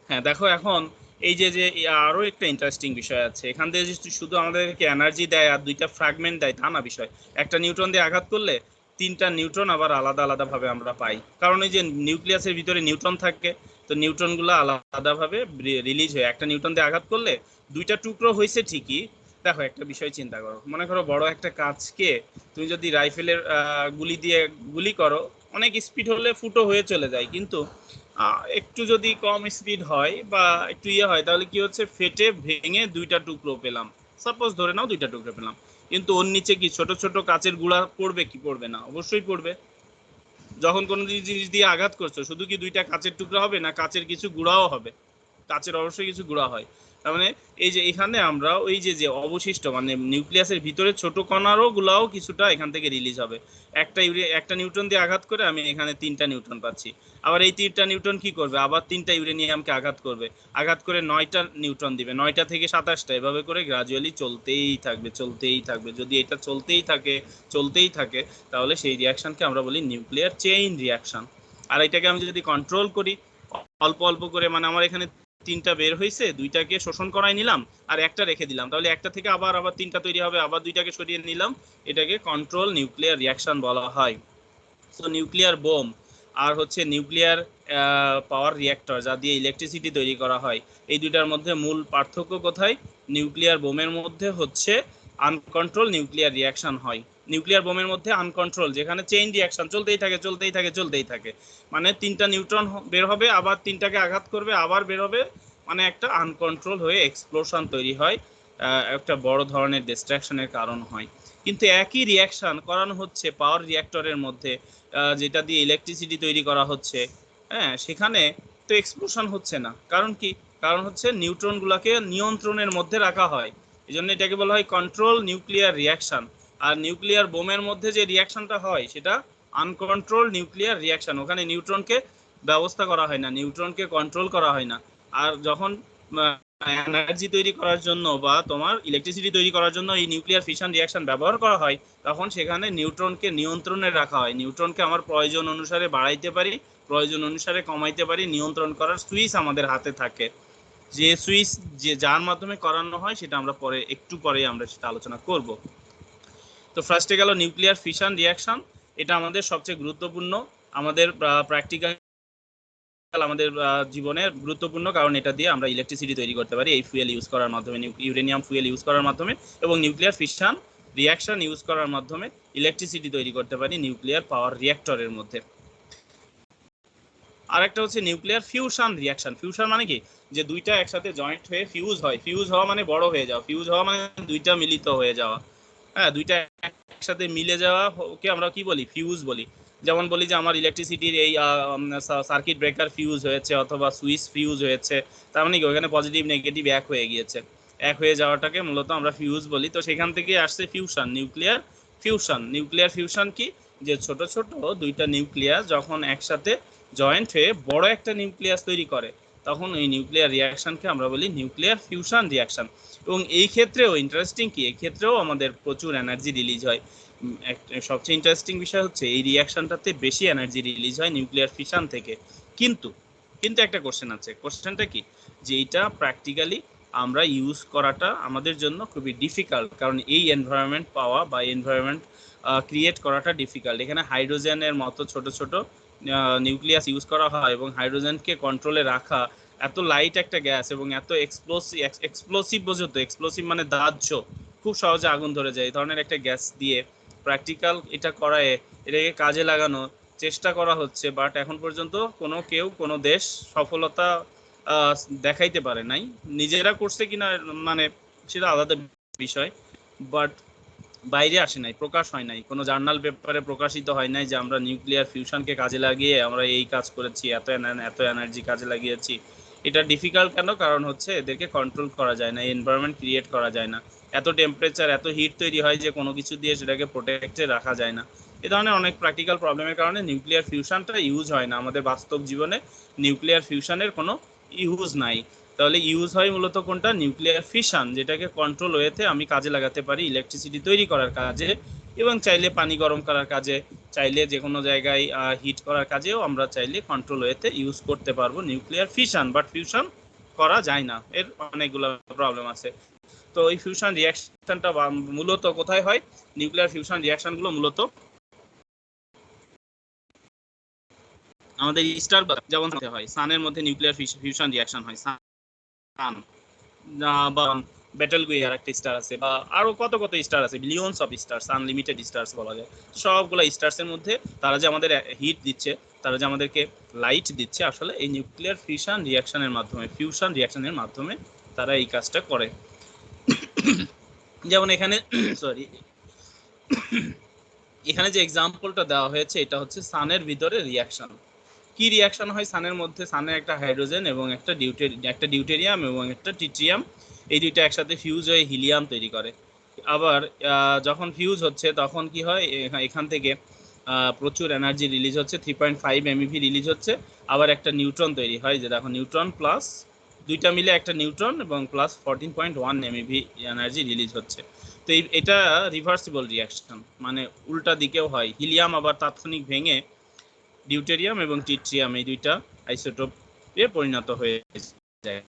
হ্যাঁ দেখো, এখন এই যে যে আরো একটা ইন্টারেস্টিং বিষয় আছে এখান থেকে, শুধু আমাদেরকে এনার্জি দেয় আর দুইটা ফ্র্যাগমেন্ট দেয় তা না বিষয়। একটা নিউট্রন দিয়ে আঘাত করলে তিনটা নিউট্রন আবার আলাদা আলাদা ভাবে আমরা পাই, কারণ এই যে নিউক্লিয়াসের ভিতরে নিউট্রন থাকে, তো নিউট্রনগুলো আলাদাভাবে রিলিজ হয়। একটা নিউট্রন দিয়ে আঘাত করলে দুইটা টুকরো হয়েছে ঠিকই। দেখো একটা বিষয় চিন্তা করো, মনে করো বড় একটা কাঁচকে তুমি যদি রাইফেলের গুলি দিয়ে গুলি করো, অনেক স্পিড হলে ফুটো হয়ে চলে যায়, কিন্তু একটু যদি কম স্পিড হয় বা একটু হয়, তাহলে কি হচ্ছে? ফেটে ভেঙে দুইটা টুকরো পেলাম। সাপোজ ধরে নাও দুইটা টুকরো পেলাম, কিন্তু ওর নিচে কি ছোট ছোট কাচের গুঁড়া পড়বে কি পড়বে না? অবশ্যই পড়বে। যখন কোনো জিনিস দিয়ে আঘাত করছো, শুধু কি দুইটা কাচের টুকরা হবে না, কাচের কিছু গুঁড়াও হবে? কাচের অবশ্যই কিছু গুঁড়া হয়। তার মানে এই যে এখানে আমরা ওই যে যে অবশিষ্ট, মানে নিউক্লিয়াসের ভিতরে ছোট কণারও গুলাও কিছুটা এখান থেকে রিলিজ হবে। একটা নিউট্রন দিয়ে আঘাত করে আমি এখানে তিনটা নিউট্রন পাচ্ছি। আবার এই তিনটা নিউট্রন কি করবে? আবার তিনটা ইউরেনিয়ামকে আঘাত করবে, আঘাত করে 9টা নিউট্রন দিবে, 9টা থেকে 27টা, এভাবে করে গ্রাজুয়ালি চলতেই থাকবে চলতেই থাকবে। যদি এটা চলতেই থাকে তাহলে সেই রিয়াকশনকে আমরা বলি নিউক্লিয়ার চেইন রিয়াকশন। আর এটাকে আমি যদি কন্ট্রোল করি অল্প অল্প করে, মানে আমার এখানে তিনটা বের হয়েছে, দুইটাকে শোষণ করাই নিলাম আর একটা রেখে দিলাম, তাহলে একটা থেকে আবার তিনটা তৈরি হবে, আবার দুইটাকে সরিয়ে নিলাম, এটাকে কন্ট্রোল নিউক্লিয়ার রিয়াকশন বলা হয়। সো নিউক্লিয়ার বোম আর হচ্ছে নিউক্লিয়ার পাওয়ার রিঅ্যাক্টর, যা দিয়ে ইলেকট্রিসিটি তৈরি করা হয়, এই দুইটার মধ্যে মূল পার্থক্য কোথায়? নিউক্লিয়ার বোমের মধ্যে হচ্ছে আনকন্ট্রোল নিউক্লিয়ার রিঅ্যাকশন হয়। নিউক্লিয়ার বোমের মধ্যে আনকন্ট্রোল, যেখানে চেইন রিঅ্যাকশন চলতেই থাকে, মানে তিনটা নিউট্রন বের হবে, আবার তিনটাকে আঘাত করবে, আবার বের হবে, মানে একটা আনকন্ট্রোল হয়ে এক্সপ্লোশন তৈরি হয়, একটা বড় ধরনের ডিস্ট্রাকশনের কারণ হয়। কিন্তু একই রিঅ্যাকশন করানো হচ্ছে পাওয়ার রিঅ্যাক্টরের মধ্যে, যেটা দিয়ে ইলেকট্রিসিটি তৈরি করা হচ্ছে, হ্যাঁ, সেখানে তো এক্সপ্লোশন হচ্ছে না। কারণ কি? কারণ হচ্ছে নিউট্রনগুলোকে নিয়ন্ত্রণের মধ্যে রাখা হয়, এই জন্য এটাকে বলা হয় কন্ট্রোল নিউক্লিয়ার রিঅ্যাকশন। আর নিউক্লিয়ার বোমের মধ্যে যে রিঅ্যাকশনটা হয় সেটা আনকন্ট্রোল নিউক্লিয়ার রিঅ্যাকশন, ওখানে নিউট্রনকে ব্যবস্থা করা হয় না, নিউট্রনকে কন্ট্রোল করা হয় না। আর যখন এনার্জি তৈরি করার জন্য বা তোমার ইলেকট্রিসিটি তৈরি করার জন্য এই নিউক্লিয়ার ফিশন রিঅ্যাকশন ব্যবহার করা হয়, তখন সেখানে নিউট্রনকে নিয়ন্ত্রণে রাখা হয়। নিউট্রনকে আমার প্রয়োজন অনুসারে বাড়াইতে পারি, প্রয়োজন অনুসারে কমাইতে পারি। নিয়ন্ত্রণ করার সুইচ আমাদের হাতে থাকে, যে সুইচ যার মাধ্যমে করানো হয় সেটা আমরা একটু পরে আমরা সেটা আলোচনা করব। তো ফার্স্টে গেল নিউক্লিয়ার ফিশন রিঅ্যাকশন। এটা আমাদের সবচেয়ে গুরুত্বপূর্ণ, আমাদের প্র্যাকটিক্যাল আমাদের জীবনের গুরুত্বপূর্ণ, কারণ এটা দিয়ে আমরা ইলেকট্রিসিটি তৈরি করতে পারি এই ফুয়েল ইউজ করার মাধ্যমে, ইউরেনিয়াম ফুয়েল ইউজ করার মাধ্যমে, এবং নিউক্লিয়ার ফিশন রিঅ্যাকশন ইউজ করার মাধ্যমে ইলেকট্রিসিটি তৈরি করতে পারি নিউক্লিয়ার পাওয়ার রিঅ্যাক্টরের মধ্যে। আরেকটা হচ্ছে নিউক্লিয়ার ফিউশন রিঅ্যাকশন। ফিউশন মানে কি, যে দুইটা একসাথে জয়েন্ট হয়ে ফিউজ হয়। ফিউজ হওয়া মানে বড় হয়ে যাওয়া, ফিউজ হওয়া মানে দুইটা মিলিত হয়ে যাওয়া। হ্যাঁ, দুইটা একসাথে মিলে যাওয়া ওকে আমরা কি বলি, ফিউজ বলি। যেমন বলি যে আমার ইলেকট্রিসিটির এই সার্কিট ব্রেকার ফিউজ হয়েছে অথবা সুইচ ফিউজ হয়েছে, তার মানে কি ওখানে পজিটিভ নেগেটিভ এক হয়ে গিয়েছে, এক হয়ে যাওয়াটাকে মূলত আমরা ফিউজ বলি। তো সেখান থেকে আসছে fusion, nuclear fusion. Nuclear fusion কি, যে ছোট ছোট দুইটা নিউক্লিয়াস যখন একসাথে জয়েন্ট হয়ে বড় একটা নিউক্লিয়াস তৈরি করে, তখন ওই নিউক্লিয়ার রিঅ্যাকশনকে আমরা বলি নিউক্লিয়ার ফিউশন রিঅ্যাকশন। এবং এই ক্ষেত্রেও ইন্টারেস্টিং কি, এই ক্ষেত্রেও আমাদের প্রচুর এনার্জি রিলিজ হয়। সবচেয়ে ইন্টারেস্টিং বিষয় হচ্ছে এই রিঅ্যাকশনটাতে বেশি এনার্জি রিলিজ হয় নিউক্লিয়ার ফিশন থেকে। কিন্তু একটা কোশ্চেন আছে। কোশ্চেনটা কি, যে এটা প্র্যাকটিক্যালি আমরা ইউজ করাটা আমাদের জন্য খুবই ডিফিকাল্ট, কারণ এই এনভায়রনমেন্ট পাওয়া বা এনভায়রনমেন্ট ক্রিয়েট করাটা ডিফিকাল্ট। এখানে হাইড্রোজেনের মতো ছোট ছোট নিউক্লিয়াস ইউজ করা হয়, এবং হাইড্রোজেনকে কন্ট্রোলে রাখা, এত লাইট একটা গ্যাস এবং এত এক্সপ্লোসিভ বোঝো তো, এক্সপ্লোসিভ মানে দাহ্য, খুব সহজে আগুন ধরে যায়, এই ধরনের একটা গ্যাস দিয়ে প্র্যাকটিক্যাল এটা করায়, এটাকে কাজে লাগানো চেষ্টা করা হচ্ছে, বাট এখন পর্যন্ত কোনো দেশ সফলতা দেখাইতে পারে নাই। নিজেরা করছে কিনা মানে সেটা আলাদা বিষয়, বাট বাইরে আসে নাই, প্রকাশ হয় নাই, কোনো জার্নাল পেপারে প্রকাশিত হয় নাই যে আমরা নিউক্লিয়ার ফিউশনকে কাজে লাগিয়ে আমরা এই কাজ করেছি, এত এনার্জি কাজে লাগিয়েছি। এটা ডিফিকাল্ট কেন, কারণ হচ্ছে এদেরকে কন্ট্রোল করা যায় না, এনভায়রনমেন্ট ক্রিয়েট করা যায় না, এত টেম্পারেচার এত হিট তৈরি হয় যে কোনো কিছু দিয়ে সেটাকে প্রোটেক্টে রাখা যায় না। এ ধরনের অনেক প্র্যাকটিক্যাল প্রবলেমের কারণে নিউক্লিয়ার ফিউশনটা ইউজ হয় না আমাদের বাস্তব জীবনে। নিউক্লিয়ার ফিউশনের কোনো ইউজ নাই। তাহলে ইউজ হয় মূলত কোনটা, নিউক্লিয়ার ফিশন, যেটাকে কন্ট্রোল ওয়েতে আমি কাজে লাগাতে পারি ইলেকট্রিসিটি তৈরি করার কাজে, এবং চাইলে পানি গরম করার কাজে, চাইলে যে কোনো জায়গায় হিট করার কাজেও আমরা চাইলে কন্ট্রোল ওয়েতে ইউজ করতে পারবো নিউক্লিয়ার ফিশন। বাট ফিউশন করা যায় না, এর অনেকগুলো প্রবলেম আছে। তো এই ফিউশন রিঅ্যাকশনটা মূলত কোথায় হয়, নিউক্লিয়ার ফিউশন রিঅ্যাকশনগুলো মূলত আমাদের স্টার যেমন হয়, সানের মধ্যে নিউক্লিয়ার ফিউশন রিঅ্যাকশন হয়, সান বা বেটেলগুইয়ার একটা স্টার আছে, বা আরো কত স্টার আছে, billions of stars, unlimited stars বলা যায়। সবগুলো স্টার্সের মধ্যে তারা যে আমাদের হিট দিচ্ছে, তারা যে আমাদেরকে লাইট দিচ্ছে, আসলে এই নিউক্লিয়ার ফিউশন রিঅ্যাকশনের মাধ্যমে, ফিউশন রিঅ্যাকশনের মাধ্যমে তারা এই কাজটা করে। যেমন এখানে সরি এখানে যে এক্সাম্পলটা দেওয়া হয়েছে, এটা হচ্ছে সানের ভিতরে রিঅ্যাকশন। কি রিঅ্যাকশন হয় সানের মধ্যে, সানের একটা হাইড্রোজেন এবং একটা ডিউটেরিয়াম এবং একটা ট্রিটিয়াম, এই দুইটা একসাথে ফিউজ হয়ে হিলিয়াম তৈরি করে। আবার যখন ফিউজ হচ্ছে তখন কি হয়, এখান থেকে প্রচুর এনার্জি রিলিজ হচ্ছে, 3.5 MeV রিলিজ হচ্ছে। আবার একটা নিউট্রন তৈরি হয়, যে দেখো নিউট্রন প্লাস, দুইটা মিলে একটা নিউট্রন এবং প্লাস 14.1 MeV এনার্জি রিলিজ হচ্ছে। তো এটা রিভার্সিবল রিঅ্যাকশন, মানে উল্টা দিকেও হয়। হিলিয়াম আবার তাৎক্ষণিক ভেঙে ডিউটেরিয়াম এবং ট্রিটিয়াম এই দুইটা আইসোটোপে পরিণত হয়ে যায়।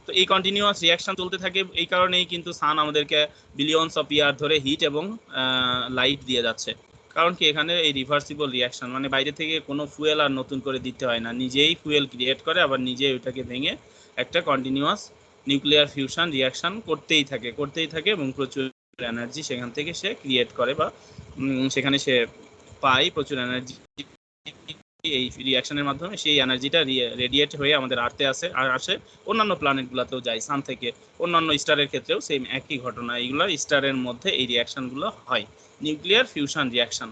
তো এই কন্টিনিউয়াস রিঅ্যাকশন চলতে থাকে, এই কারণেই কিন্তু সান আমাদেরকে বিলিয়নস অফ ইয়ার ধরে হিট এবং লাইট দিয়ে যাচ্ছে। কারণ কি, এখানে এই রিভার্সিবল রিঅ্যাকশন, মানে বাইরে থেকে কোনো ফুয়েল আর নতুন করে দিতে হয় না, নিজেই ফুয়েল ক্রিয়েট করে, আবার নিজেই ওইটাকে ভেঙে একটা কন্টিনিউয়াস নিউক্লিয়ার ফিউশন রিঅ্যাকশন করতেই থাকে এবং প্রচুর এনার্জি সেখান থেকে সে ক্রিয়েট করে, বা সেখানে সে পায় প্রচুর এনার্জি। এই রিঅ্যাকশনের মাধ্যমে সেই এনার্জিটা রেডিয়েট হয়ে আমাদের আর্থে আসে, অন্যান্য প্ল্যানেটগুলোতেও যায় সান থেকে, অন্যান্য স্টারের ক্ষেত্রেও সেম একই ঘটনা। এইগুলো স্টারের মধ্যে এই রিঅ্যাকশনগুলো হয়, নিউক্লিয়ার ফিউশন রিঅ্যাকশন।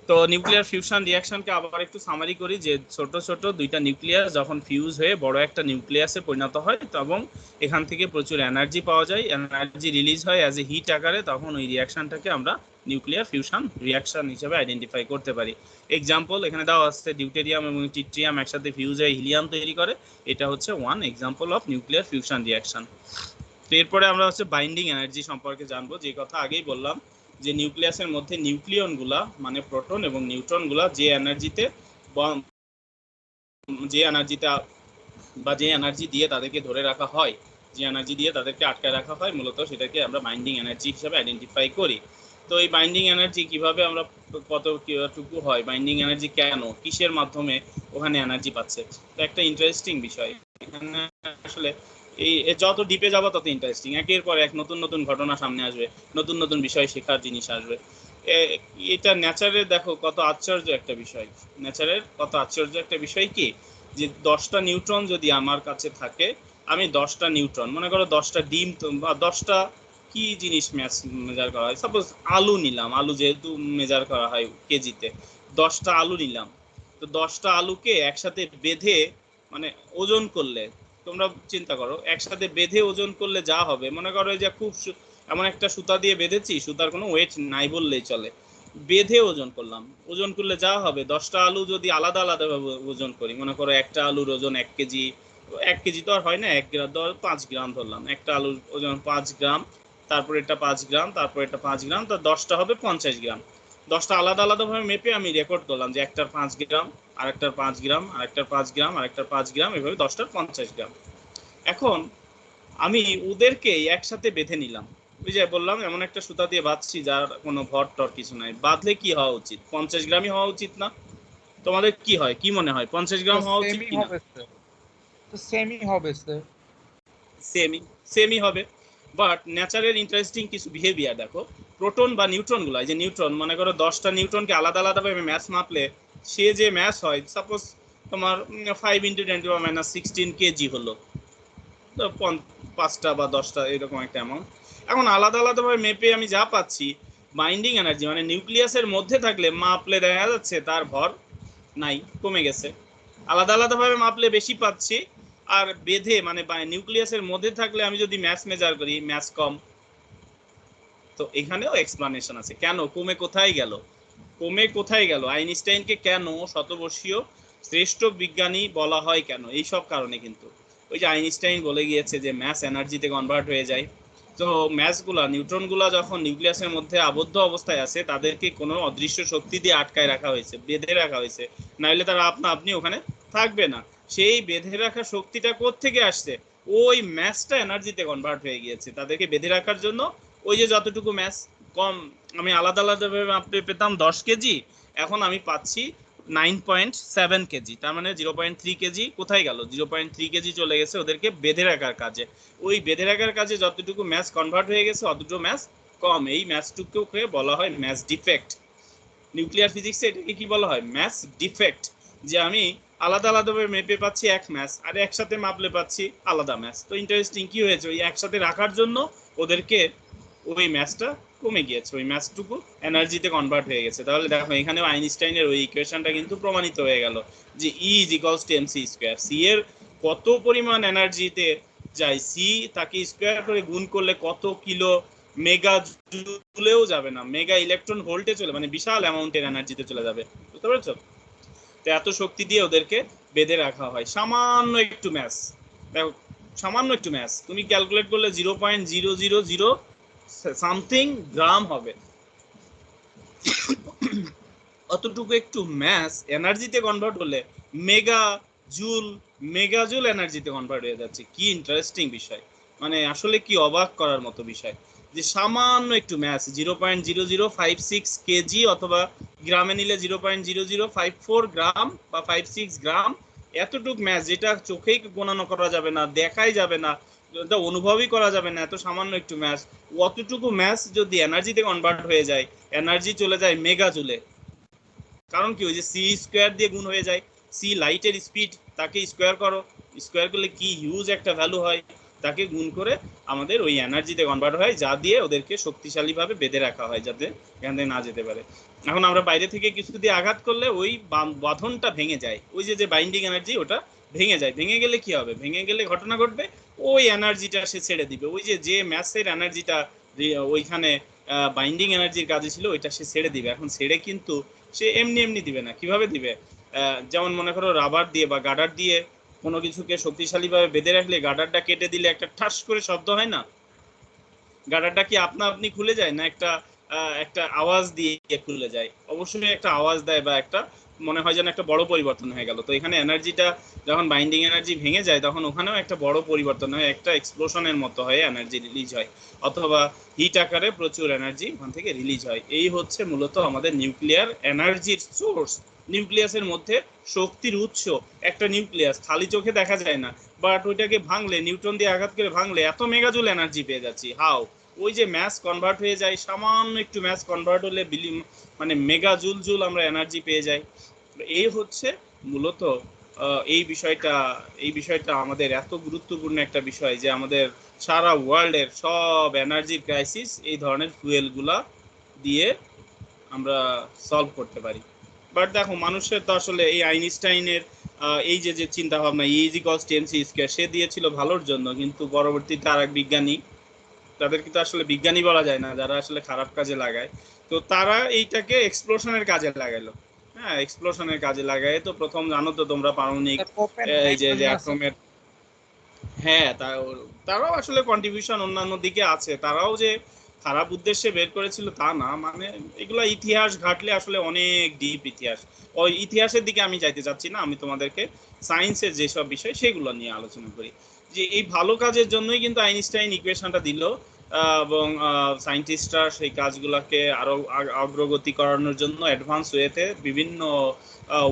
তো নিউক্লিয়ার ফিউশন রিঅ্যাকশনকে আবার একটু সামারি করি যে ছোট ছোট দুইটা নিউক্লিয়াস যখন ফিউজ হয়ে বড় একটা নিউক্লিয়াসে পরিণত হয় এবং এখান থেকে প্রচুর এনার্জি পাওয়া যায়, এনার্জি রিলিজ হয় অ্যাজ এ হিট আকারে, তখন ওই রিঅ্যাকশনটাকে আমরা নিউক্লিয়ার ফিউশন রিঅ্যাকশন হিসেবে আইডেন্টিফাই করতে পারি। এক্সাম্পল এখানে দেওয়া আছে ডিউটেরিয়াম এবং ট্রিটিয়াম একসাথে ফিউজ হয়ে হিলিয়াম তৈরি করে, এটা হচ্ছে one example of nuclear fusion reaction. তো এরপরে আমরা হচ্ছে বাইন্ডিং এনার্জি সম্পর্কে জানবো, যে কথা আগেই বললাম যে নিউক্লিয়াসের মধ্যে নিউক্লিয়নগুলা মানে প্রোটন এবং নিউট্রনগুলা যে এনার্জিতে বা যে এনার্জি দিয়ে তাদেরকে ধরে রাখা হয়, যে এনার্জি দিয়ে তাদেরকে আটকায় রাখা হয়, মূলত সেটাকে আমরা বাইন্ডিং এনার্জি হিসেবে আইডেন্টিফাই করি। তো এই বাইন্ডিং এনার্জি কিভাবে আমরা কতটুকু হয়, বাইন্ডিং এনার্জি কেন, কিসের মাধ্যমে ওখানে এনার্জি পাচ্ছে, তো একটা ইন্টারেস্টিং বিষয় এখানে। আসলে এই যত ডিপে যাবো তত ইন্টারেস্টিং, একের পর এক নতুন নতুন ঘটনা সামনে আসবে, নতুন নতুন বিষয় শেখার জিনিস আসবে। এটা নেচারের দেখো কত আশ্চর্য একটা বিষয়, নেচারের কত আশ্চর্য একটা বিষয় কি যে 10টা নিউট্রন যদি আমার কাছে থাকে, আমি 10টা নিউট্রন মনে করো 10টা ডিম বা 10টা কি জিনিস মেজার করা হয়, সাপোজ আলু নিলাম, আলু যেহেতু মেজার করা হয় কেজিতে, 10টা আলু নিলাম, তো 10টা আলুকে একসাথে বেঁধে মানে ওজন করলে, তোমরা চিন্তা করো একসাথে বেঁধে ওজন করলে যা হবে, মনে করো যে খুব এমন একটা সুতা দিয়ে বেঁধেছি, সুতার কোনো ওয়েট নাই বললেই চলে, বেঁধে ওজন করলাম, ওজন করলে যা হবে 10টা আলু যদি আলাদা আলাদা ভাবে ওজন করি, মনে করো একটা আলুর ওজন 1 কেজি, 1 কেজি তো আর হয় না, 1 গ্রাম 5 গ্রাম ধরলাম, একটা আলুর ওজন 5 গ্রাম, তারপর এটা 5 গ্রাম, তারপর এটা 5 গ্রাম, তো 10টা হবে 50 গ্রাম। 10টা আলাদা আলাদা ভাবে মেপে আমি রেকর্ড করলাম যে একটার 5 গ্রাম, আরেকটার 5 গ্রাম, আরেকটার 5 গ্রাম, আরেকটার 5 গ্রাম, এভাবে 10টার 50 গ্রাম। এখন আমি ওদেরকে একসাথে বেঁধে নিলাম, ওই যে বললাম এমন একটা সুতা দিয়ে বাঁধছি যার কোনো ভর টর কিছু নাই, বাঁধলে কি হওয়া উচিত, 50 গ্রামই হওয়া উচিত না? তোমাদের কি হয়, কি মনে হয় 50 গ্রাম হওয়া উচিত কি না? সেমই হবে স্যার, সেমই হবে। বাট ন্যাচারের ইন্টারেস্টিং কিছু বিহেভিয়ার দেখো, প্রোটন বা নিউট্রনগুলো, এই যে নিউট্রন মনে করো 10টা নিউট্রনকে আলাদা আলাদাভাবে ম্যাস মাপলে সে যে ম্যাস হয়, সাপোজ তোমার 5 × 10⁻16 কেজি হলো, 5টা বা 10টা এরকম একটা অ্যামাউন্ট। এখন আলাদা আলাদাভাবে মেপে আমি যা পাচ্ছি, বাইন্ডিং এনার্জি মানে নিউক্লিয়াসের মধ্যে থাকলে মাপলে দেখা যাচ্ছে তার ভর নাই, কমে গেছে। আলাদা আলাদাভাবে মাপলে বেশি পাচ্ছি, আর বেঁধে মানে নিউক্লিয়াসের মধ্যে থাকলে আমি যদি ম্যাস মেজার করি ম্যাস কম। তো এখানেও এক্সপ্লানেশন আছে কেন কমে কোথায় গেল, কমে কোথায় গেল, আইনস্টাইনকে কেন শতবর্ষীয় শ্রেষ্ঠ বিজ্ঞানী বলা হয় কেন, এই সব কারণে কিন্তু ওই যে আইনস্টাইন বলে গিয়েছে যে ম্যাস এনার্জিতে কনভার্ট হয়ে যায়। তো ম্যাসগুলা নিউট্রনগুলা যখন নিউক্লিয়াসের মধ্যে আবদ্ধ অবস্থায় আছে, তাদেরকে কোনো অদৃশ্য শক্তি দিয়ে আটকায় রাখা হয়েছে, বেঁধে রাখা হয়েছে, নাহলে তারা আপনি ওখানে থাকবে না। সেই বেঁধে রাখা শক্তিটা কোত্থেকে আসছে, ওই ম্যাসটা এনার্জিতে কনভার্ট হয়ে গিয়েছে তাদেরকে বেঁধে রাখার জন্য। ওই যে যতটুকু ম্যাস কম আমি আলাদা আলাদাভাবে মাপলে পেতাম 10 কেজি, এখন আমি পাচ্ছি 9.7 কেজি, তার মানে 0.3 কেজি কোথায় গেল, 0.3 কেজি চলে গেছে ওদেরকে বেঁধে রাখার কাজে। ওই বেঁধে রাখার কাজে যতটুকু ম্যাস কনভার্ট হয়ে গেছে অতটুকু ম্যাস কম, এই ম্যাসটুকুকে বলা হয় ম্যাস ডিফেক্ট। নিউক্লিয়ার ফিজিক্সে এটাকে কি বলা হয়, ম্যাস ডিফেক্ট, যে আমি আলাদা আলাদাভাবে মেপে পাচ্ছি এক ম্যাস, আর একসাথে মাপলে পাচ্ছি আলাদা ম্যাস। তো ইন্টারেস্টিং কি হয়েছে, ওই একসাথে রাখার জন্য ওদেরকে ওই ম্যাসটা কমে গিয়েছে, ওই ম্যাসটুকু এনার্জিতে কনভার্ট হয়ে গেছে। তাহলে দেখো এখানেও আইনস্টাইনের ওই ইকুয়েশনটা কিন্তু প্রমাণিত হয়ে গেল যে E = mc², সি এর কত পরিমাণ এনার্জিতে যায়, সি তাকে স্কোয়ার করে গুণ করলে কত কিলো মেগা জুলেও যাবে না, মেগা ইলেকট্রন ভোল্টে চলে, মানে বিশাল অ্যামাউন্টের এনার্জিতে চলে যাবে, বুঝতে পেরেছো? তো এত শক্তি দিয়ে ওদেরকে বেঁধে রাখা হয়। সামান্য একটু ম্যাস দেখো, সামান্য একটু ম্যাস তুমি ক্যালকুলেট করলে 0.000 সামথিং গ্রাম হবে। অতটুকু একটু ম্যাস এনার্জিতে কনভার্ট হলে মেগাজুল এনার্জিতে কনভার্ট হয়ে যাচ্ছে। কি ইন্টারেস্টিং বিষয়, মানে আসলে কি অবাক করার মতো বিষয় যে সামান্য একটু ম্যাস 0.0056 কেজি, অথবা গ্রামে নিলে 0.0054 গ্রাম বা 56 গ্রাম, এতটুকু ম্যাস যেটা চোখেই গণনা করা যাবে না, দেখাই যাবে না, এটা অনুভবই করা যাবে না, এত সামান্য একটু ম্যাস, অতটুকু ম্যাস যদি এনার্জিতে কনভার্ট হয়ে যায়, এনার্জি চলে যায় মেগাজুলে। কারণ কি, ওই যে সি স্কোয়ার দিয়ে গুণ হয়ে যায়, সি লাইটের স্পিড, তাকে স্কোয়ার করো, স্কোয়ার করলে কি হিউজ একটা ভ্যালু হয়, তাকে গুণ করে আমাদের ওই এনার্জিতে কনভার্ট হয়, যা দিয়ে ওদেরকে শক্তিশালীভাবে বেঁধে রাখা হয় যাতে এখান থেকে না যেতে পারে। এখন আমরা বাইরে থেকে কিছু দিয়ে আঘাত করলে ওই বাঁধনটা ভেঙে যায়, ওই যে বাইন্ডিং এনার্জি ওটা ভেঙে যায়। ভেঙে গেলে কি হবে? ভেঙে গেলে ঘটনা ঘটবে, ওই এনার্জিটা সে ছেড়ে দিবে, ওই যে ম্যাসের এনার্জিটা ওইখানে বাইন্ডিং এনার্জির কাজে ছিল ওইটা সে ছেড়ে দিবে। এখন ছেড়ে কিন্তু সে এমনি এমনি দিবে না, কিভাবে দিবে? যেমন মনে করো রাবার দিয়ে বা গার্ডার দিয়ে কোনো কিছুকে শক্তিশালীভাবে বেঁধে রাখলে গার্ডারটা কেটে দিলে একটা ঠাস করে শব্দ হয় না? গার্ডারটা কি আপনা আপনি খুলে যায় না একটা একটা আওয়াজ দিয়ে খুলে যায়? অবশ্যই একটা আওয়াজ দেয় বা একটা মনে হয় যেন একটা বড় পরিবর্তন হয়ে গেল। তো এখানে এনার্জিটা যখন বাইন্ডিং এনার্জি ভেঙে যায় তখন ওখানেও একটা বড় পরিবর্তন হয়, একটা এক্সপ্লোশনের মতো হয়ে এনার্জি রিলিজ হয়, অথবা হিট আকারে প্রচুর এনার্জি ওখান থেকে রিলিজ হয়। এই হচ্ছে মূলত আমাদের নিউক্লিয়ার এনার্জির সোর্স। নিউক্লিয়াসের মধ্যে শক্তির উৎস একটা নিউক্লিয়াস খালি চোখে দেখা যায় না, বাট ওইটাকে ভাঙলে, নিউট্রন দিয়ে আঘাত করে ভাঙলে এত মেগাজুল এনার্জি পেয়ে যাচ্ছি। হাউ? ওই যে ম্যাস কনভার্ট হয়ে যায়, সামান্য একটু ম্যাস কনভার্ট হলে মানে মেগা জুল আমরা এনার্জি পেয়ে যাই। এই হচ্ছে মূলত এই বিষয়টা আমাদের এত গুরুত্বপূর্ণ একটা বিষয় যে আমাদের সারা ওয়ার্ল্ডের সব এনার্জির ক্রাইসিস এই ধরনের ফুয়েলগুলা দিয়ে আমরা সলভ করতে পারি। বাট দেখো মানুষের তো আসলে এই আইনস্টাইনের এই যে চিন্তা ভাবনা E=mc², সে দিয়েছিল ভালোর জন্য, কিন্তু পরবর্তীতে আর এক বিজ্ঞানী, তাদের কিন্তু আসলে বিজ্ঞানী বলা যায় না যারা আসলে খারাপ কাজে লাগায়, তো তারা এইটাকে এক্সপ্লোশনের কাজে লাগাইলো। হ্যাঁ, এক্সপ্লোশনের কাজে লাগায়। তো প্রথম জানো তো তোমরা পারমাণবিক এই যে অ্যাটমের, হ্যাঁ তারাও আসলে কন্ট্রিবিউশন অন্যান্য দিকে আছে, তারাও যে খারাপ উদ্দেশ্যে বের করেছিল তা না, মানে এগুলা ইতিহাস ঘাটলে আসলে অনেক ডিপ ইতিহাস। ওই ইতিহাসের দিকে আমি যাইতে চাচ্ছি না, আমি তোমাদেরকে সায়েন্সের যেসব বিষয় সেগুলো নিয়ে আলোচনা করি। যে এই ভালো কাজের জন্যই কিন্তু আইনস্টাইন ইকুয়েশনটা দিল, এবং সায়েন্টিস্টরা সেই কাজগুলোকে আরো অগ্রগতি করানোর জন্য অ্যাডভান্স ওয়েতে বিভিন্ন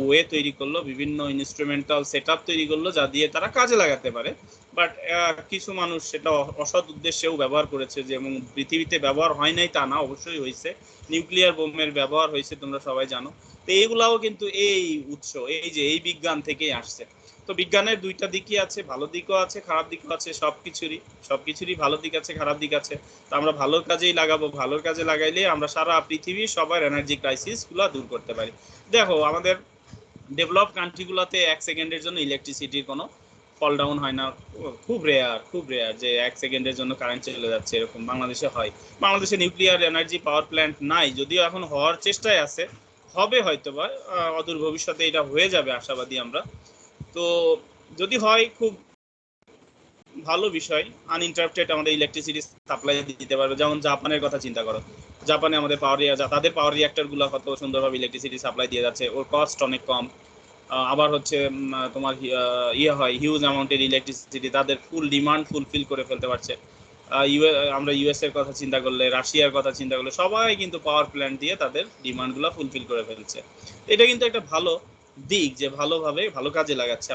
ওয়ে তৈরি করলো, বিভিন্ন ইনস্ট্রুমেন্টাল সেটআপ তৈরি করলো যা দিয়ে তারা কাজে লাগাতে পারে। বাট কিছু মানুষ সেটা অসৎ উদ্দেশ্যেও ব্যবহার করেছে, যেমন পৃথিবীতে ব্যবহার হয় নাই তা না, অবশ্যই হয়েছে। নিউক্লিয়ার বোমের ব্যবহার হয়েছে, তোমরা সবাই জানো। তো এইগুলাও কিন্তু এই উৎস, এই যে এই বিজ্ঞান থেকেই আসছে। তো বিজ্ঞানের দুইটা দিকই আছে, ভালো দিকও আছে খারাপ দিকও আছে, সবকিছুরই ভালো দিক আছে খারাপ দিক আছে। তো আমরা ভালোর কাজেই লাগাবো, ভালোর কাজে লাগাইলে আমরা সারা পৃথিবীর সবার এনার্জি ক্রাইসিস গুলো দূর করতে পারি। দেখো আমাদের ডেভেলপ কান্ট্রিগুলোতে 1 সেকেন্ডের জন্য ইলেকট্রিসিটির কোনো ফল ডাউন হয় না, খুব রেয়ার যে 1 সেকেন্ডের জন্য কারেন্ট চলে যাচ্ছে, এরকম বাংলাদেশে হয়। বাংলাদেশে নিউক্লিয়ার এনার্জি পাওয়ার প্ল্যান্ট নাই, যদিও এখন হওয়ার চেষ্টায় আছে, হবে হয়তো বা অদূর ভবিষ্যতে এটা হয়ে যাবে, আশাবাদী আমরা। তো যদি হয় খুব ভালো বিষয়, আনইন্টারাপ্টেড আমাদের ইলেকট্রিসিটি সাপ্লাই দিতে পারবে। যেমন জাপানের কথা চিন্তা করো, জাপানে আমাদের তাদের পাওয়ার রিঅ্যাক্টর গুলো কত সুন্দরভাবে ইলেকট্রিসিটি সাপ্লাই দিয়ে যাচ্ছে, ওর কস্ট অনেক কম। আবার হচ্ছে তোমার হয় হিউজ অ্যামাউন্টের ইলেকট্রিসিটি তাদের ফুল ডিমান্ড ফুলফিল করে ফেলতে পারছে। আমরা ইউএস এর কথা চিন্তা করলে, রাশিয়ার কথা চিন্তা করলে, সবাই কিন্তু পাওয়ার প্ল্যান্ট দিয়ে তাদের ডিমান্ডগুলো ফুলফিল করে ফেলছে। এটা কিন্তু একটা ভালো দিক যে ভালোভাবে ভালো কাজে লাগাচ্ছে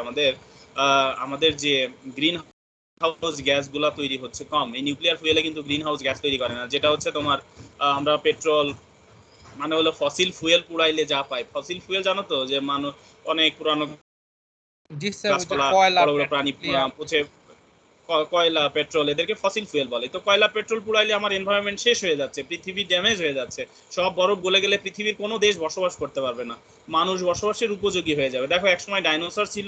আমাদের যে গ্রিন হাউস গ্যাসগুলো তৈরি হচ্ছে কম। এই নিউক্লিয়ার ফুয়েলে কিন্তু গ্রিন হাউস গ্যাস তৈরি করে না, যেটা হচ্ছে তোমার আমরা পেট্রোল মানে হলো ফসিল ফুয়েল পুড়াইলে যা পাই। ফসিল ফুয়েল জানো তো, যে মানুষ অনেক পুরানো বড় বড় প্রাণী পচে, কয়লা পেট্রোল এদেরকে ফসিল ফুয়েল বলে। তো কয়লা পেট্রোল পুড়াইলে আমার এনভায়রনমেন্ট শেষ হয়ে যাচ্ছে, পৃথিবী ড্যামেজ হয়ে যাচ্ছে, সব বরফ গলে গেলে পৃথিবীর কোনো দেশ বসবাস করতে পারবে না, মানুষ বসবাসের উপযোগী হয়ে যাবে। দেখো একসময় ডাইনোসর ছিল,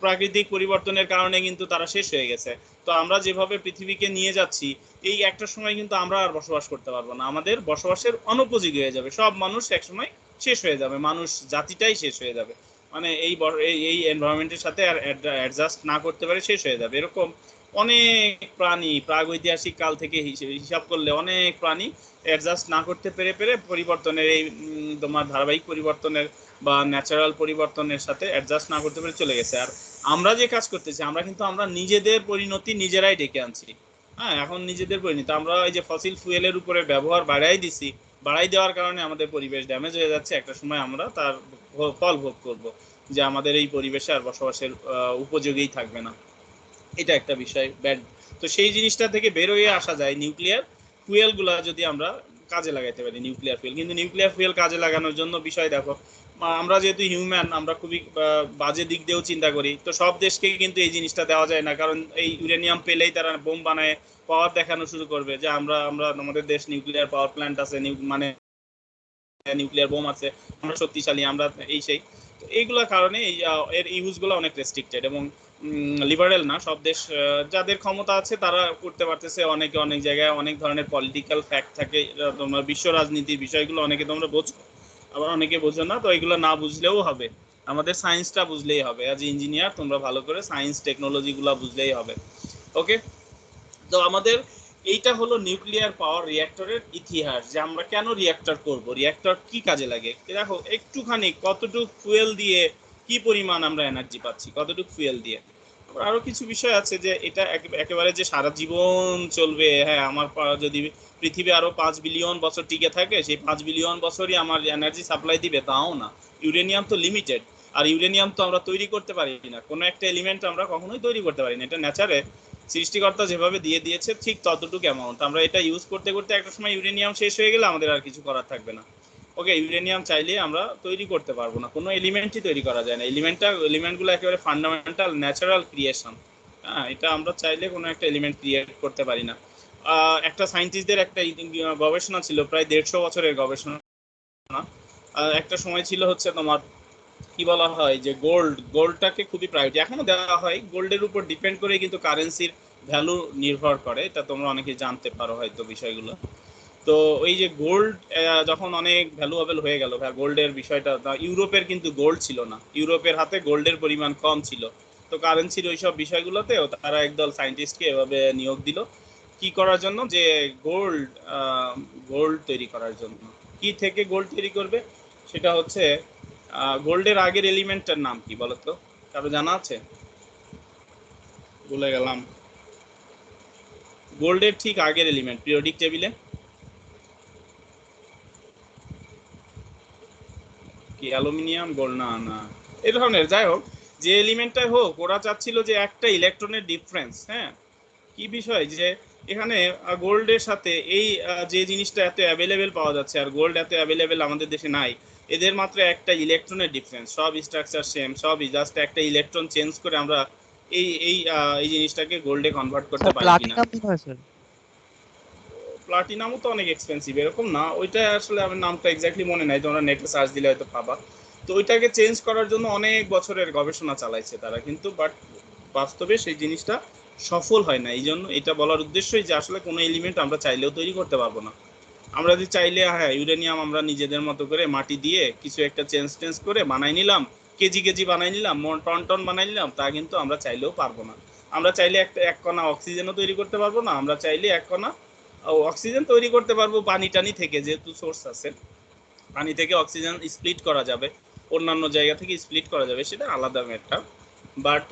প্রাকৃতিক পরিবর্তনের কারণে কিন্তু তারা শেষ হয়ে গেছে। তো আমরা যেভাবে পৃথিবীকে নিয়ে যাচ্ছি, এই একটা সময় কিন্তু আমরা আর বসবাস করতে পারবো না, আমাদের বসবাসের অনুপযোগী হয়ে যাবে, সব মানুষ একসময় শেষ হয়ে যাবে, মানুষ জাতিটাই শেষ হয়ে যাবে, মানে এই এনভায়রনমেন্টের সাথে আর অ্যাডজাস্ট না করতে পারে শেষ হয়ে যাবে। এরকম অনেক প্রাণী প্রাগৈতিহাসিক কাল থেকে হিসাব করলে অনেক প্রাণী অ্যাডজাস্ট না করতে পেরে পরিবর্তনের এই তোমার ধারাবাহিক পরিবর্তনের বা ন্যাচারাল পরিবর্তনের সাথে অ্যাডজাস্ট না করতে পেরে চলে গেছে। আর আমরা যে কাজ করতেছি, আমরা নিজেদের পরিণতি নিজেরাই ডেকে আনছি। হ্যাঁ, এখন নিজেদের পরিণতি আমরা এই যে ফসিল ফুয়েলের উপরে ব্যবহার বাড়াই দেওয়ার কারণে আমাদের পরিবেশ ড্যামেজ হয়ে যাচ্ছে। একটা সময় আমরা তার ফল ভোগ করব, যে আমাদের এই পরিবেশে আর বসবাসের উপযোগী থাকবে না। এটা একটা বিষয় ব্যাড। তো সেই জিনিসটা থেকে বের হয়ে আসা যায় নিউক্লিয়ার ফুয়েলগুলা যদি আমরা কাজে লাগাইতে পারি, নিউক্লিয়ার ফুয়েল। কিন্তু নিউক্লিয়ার ফুয়েল কাজে লাগানোর জন্য বিষয় দেখো, আমরা যেহেতু হিউম্যান, আমরা খুবই বাজে দিক দিয়েও চিন্তা করি, তো সব দেশকে কিন্তু এই জিনিসটা দেওয়া যায় না, কারণ এই ইউরেনিয়াম পেলেই তারা বোম বানায় পাওয়ার দেখানো শুরু করবে যে আমরা আমরা আমাদের দেশ নিউক্লিয়ার পাওয়ার প্ল্যান্ট আছে, মানে নিউক্লিয়ার বোম আছে, আমরা শক্তিশালী, আমরা এই সেই। তো এইগুলোর কারণে এর ইউজগুলো অনেক রেস্ট্রিক্টেড এবং লিবারেল না। সব দেশ যাদের ক্ষমতা আছে তারা করতে পারতেছে, অনেকে অনেক জায়গায় অনেক ধরনের পলিটিক্যাল ফ্যাক্ট থাকে, তোমার বিশ্ব রাজনীতির বিষয়গুলো অনেকে তোমরা বোঝো, আবার অনেকে বোঝো না। তো এগুলো না বুঝলেও হবে, আমাদের সায়েন্সটা বুঝলেই হবে। অ্যাজ ইঞ্জিনিয়ার তোমরা ভালো করে সায়েন্স টেকনোলজিগুলো বুঝলেই হবে। ওকে, তো আমাদের এইটা হলো নিউক্লিয়ার পাওয়ার রিঅ্যাক্টরের ইতিহাস, যে আমরা কেন রিঅ্যাক্টর করব, রিঅ্যাক্টর কি কাজে লাগে। দেখো একটুখানি কতটুকু ফুয়েল দিয়ে কি পরিমাণ আমরা এনার্জি পাচ্ছি, কতটুকু ফুয়েল দিয়ে। আরো কিছু বিষয় আছে যে এটা একেবারে যে সারা জীবন চলবে, হ্যাঁ আমার যদি পৃথিবী আরো 5 বিলিয়ন বছর টিকে থাকে, সেই 5 বিলিয়ন বছরই আমার এনার্জি সাপ্লাই দিবে, তাও না। ইউরেনিয়াম তো লিমিটেড, আর ইউরেনিয়াম তো আমরা তৈরি করতে পারি না, কোনো একটা এলিমেন্ট আমরা কখনোই তৈরি করতে পারি না। এটা নেচারে সৃষ্টিকর্তা যেভাবে দিয়ে দিয়েছে ঠিক ততটুকু অ্যামাউন্ট, আমরা এটা ইউজ করতে করতে একটা সময় ইউরেনিয়াম শেষ হয়ে গেলে আমাদের আর কিছু করার থাকবে না। ওকে, ইউরেনিয়াম চাইলে আমরা তৈরি করতে পারবো না, কোনো এলিমেন্টই তৈরি করা যায় না। এলিমেন্টগুলো একেবারে ফান্ডামেন্টাল ন্যাচারাল ক্রিয়েশন। হ্যাঁ, এটা আমরা চাইলে কোনো একটা এলিমেন্ট ক্রিয়েট করতে পারি না। একটা সায়েন্টিস্টদের একটা গবেষণা ছিল, প্রায় 150 বছরের গবেষণা। একটা সময় ছিল হচ্ছে তোমার কি বলা হয় যে গোল্ডটাকে খুবই প্রায়োরিটি এখনো দেওয়া হয়, গোল্ডের উপর ডিপেন্ড করে কিন্তু কারেন্সির ভ্যালু নির্ভর করে, এটা তোমরা অনেকে জানতে পারো হয়তো বিষয়গুলো। তো ওই যে গোল্ড যখন অনেক ভ্যালুয়েবল হয়ে গেল, গোল্ডের বিষয়টা, ইউরোপের কিন্তু গোল্ড ছিল না, ইউরোপের হাতে গোল্ডের পরিমাণ কম ছিল। তো কারেন্সির ওইসব বিষয়গুলোতেও তারা একদল সায়েন্টিস্টকে এভাবে নিয়োগ দিল কি করার জন্য, যে গোল্ড তৈরি করার জন্য। কি থেকে গোল্ড তৈরি করবে, সেটা হচ্ছে গোল্ডের আগের এলিমেন্টটার নাম কি বলতো, কারো জানা আছে? ভুলে গেলাম। গোল্ডের ঠিক আগের এলিমেন্ট পিরিয়ডিক টেবিলে কি, অ্যালুমিনিয়াম, গোল্ড না, না এই ধরনের। যাই হোক, যে এলিমেন্টটাই হোক, ওরা চাচ্ছিল যে একটা ইলেকট্রনের ডিফারেন্স। হ্যাঁ, কি বিষয় যে এখানে গোল্ডের সাথে এই যে জিনিসটা এত অ্যাভেলেবেল পাওয়া যাচ্ছে, আর গোল্ড এত অ্যাভেলেবেল আমাদের দেশে নাই, এদের মাত্র একটা ইলেকট্রনের ডিফারেন্স, সব স্ট্রাকচার সেম, সবই জাস্ট একটা ইলেকট্রন চেঞ্জ করে আমরা এই এই এই জিনিসটাকে গোল্ডে কনভার্ট করতে পারি কিনা। প্লাটিনামও তো অনেক এক্সপেন্সিভ, এরকম না, ওইটা আসলে আমার নামটা এক্স্যাক্টলি মনে নাই, তোমরা নেটে সার্চ দিলে হয়তো পাবা। তো ওইটাকে চেঞ্জ করার জন্য অনেক বছরের গবেষণা চালাইছে তারা, কিন্তু বাট বাস্তবে সেই জিনিসটা সফল হয় না। এই জন্য এটা বলার উদ্দেশ্যই যে আসলে কোনো এলিমেন্ট আমরা চাইলেও তৈরি করতে পারবো না। আমরা যদি চাইলে, হ্যাঁ ইউরেনিয়াম আমরা নিজেদের মতো করে মাটি দিয়ে কিছু একটা চেঞ্জ করে বানাই নিলাম, কেজি বানাই নিলাম, টন বানাই নিলাম, তা কিন্তু আমরা চাইলেও পারবো না। আমরা চাইলে এক কণা অক্সিজেনও তৈরি করতে পারবো না, আমরা চাইলে এক কণা অক্সিজেন তৈরি করতে পারবো পানি টানি থেকে, যেহেতু সোর্স আছে, পানি থেকে অক্সিজেন স্প্লিট করা যাবে, অন্যান্য জায়গা থেকে স্প্লিট করা যাবে, সেটা আলাদা ম্যাটার। বাট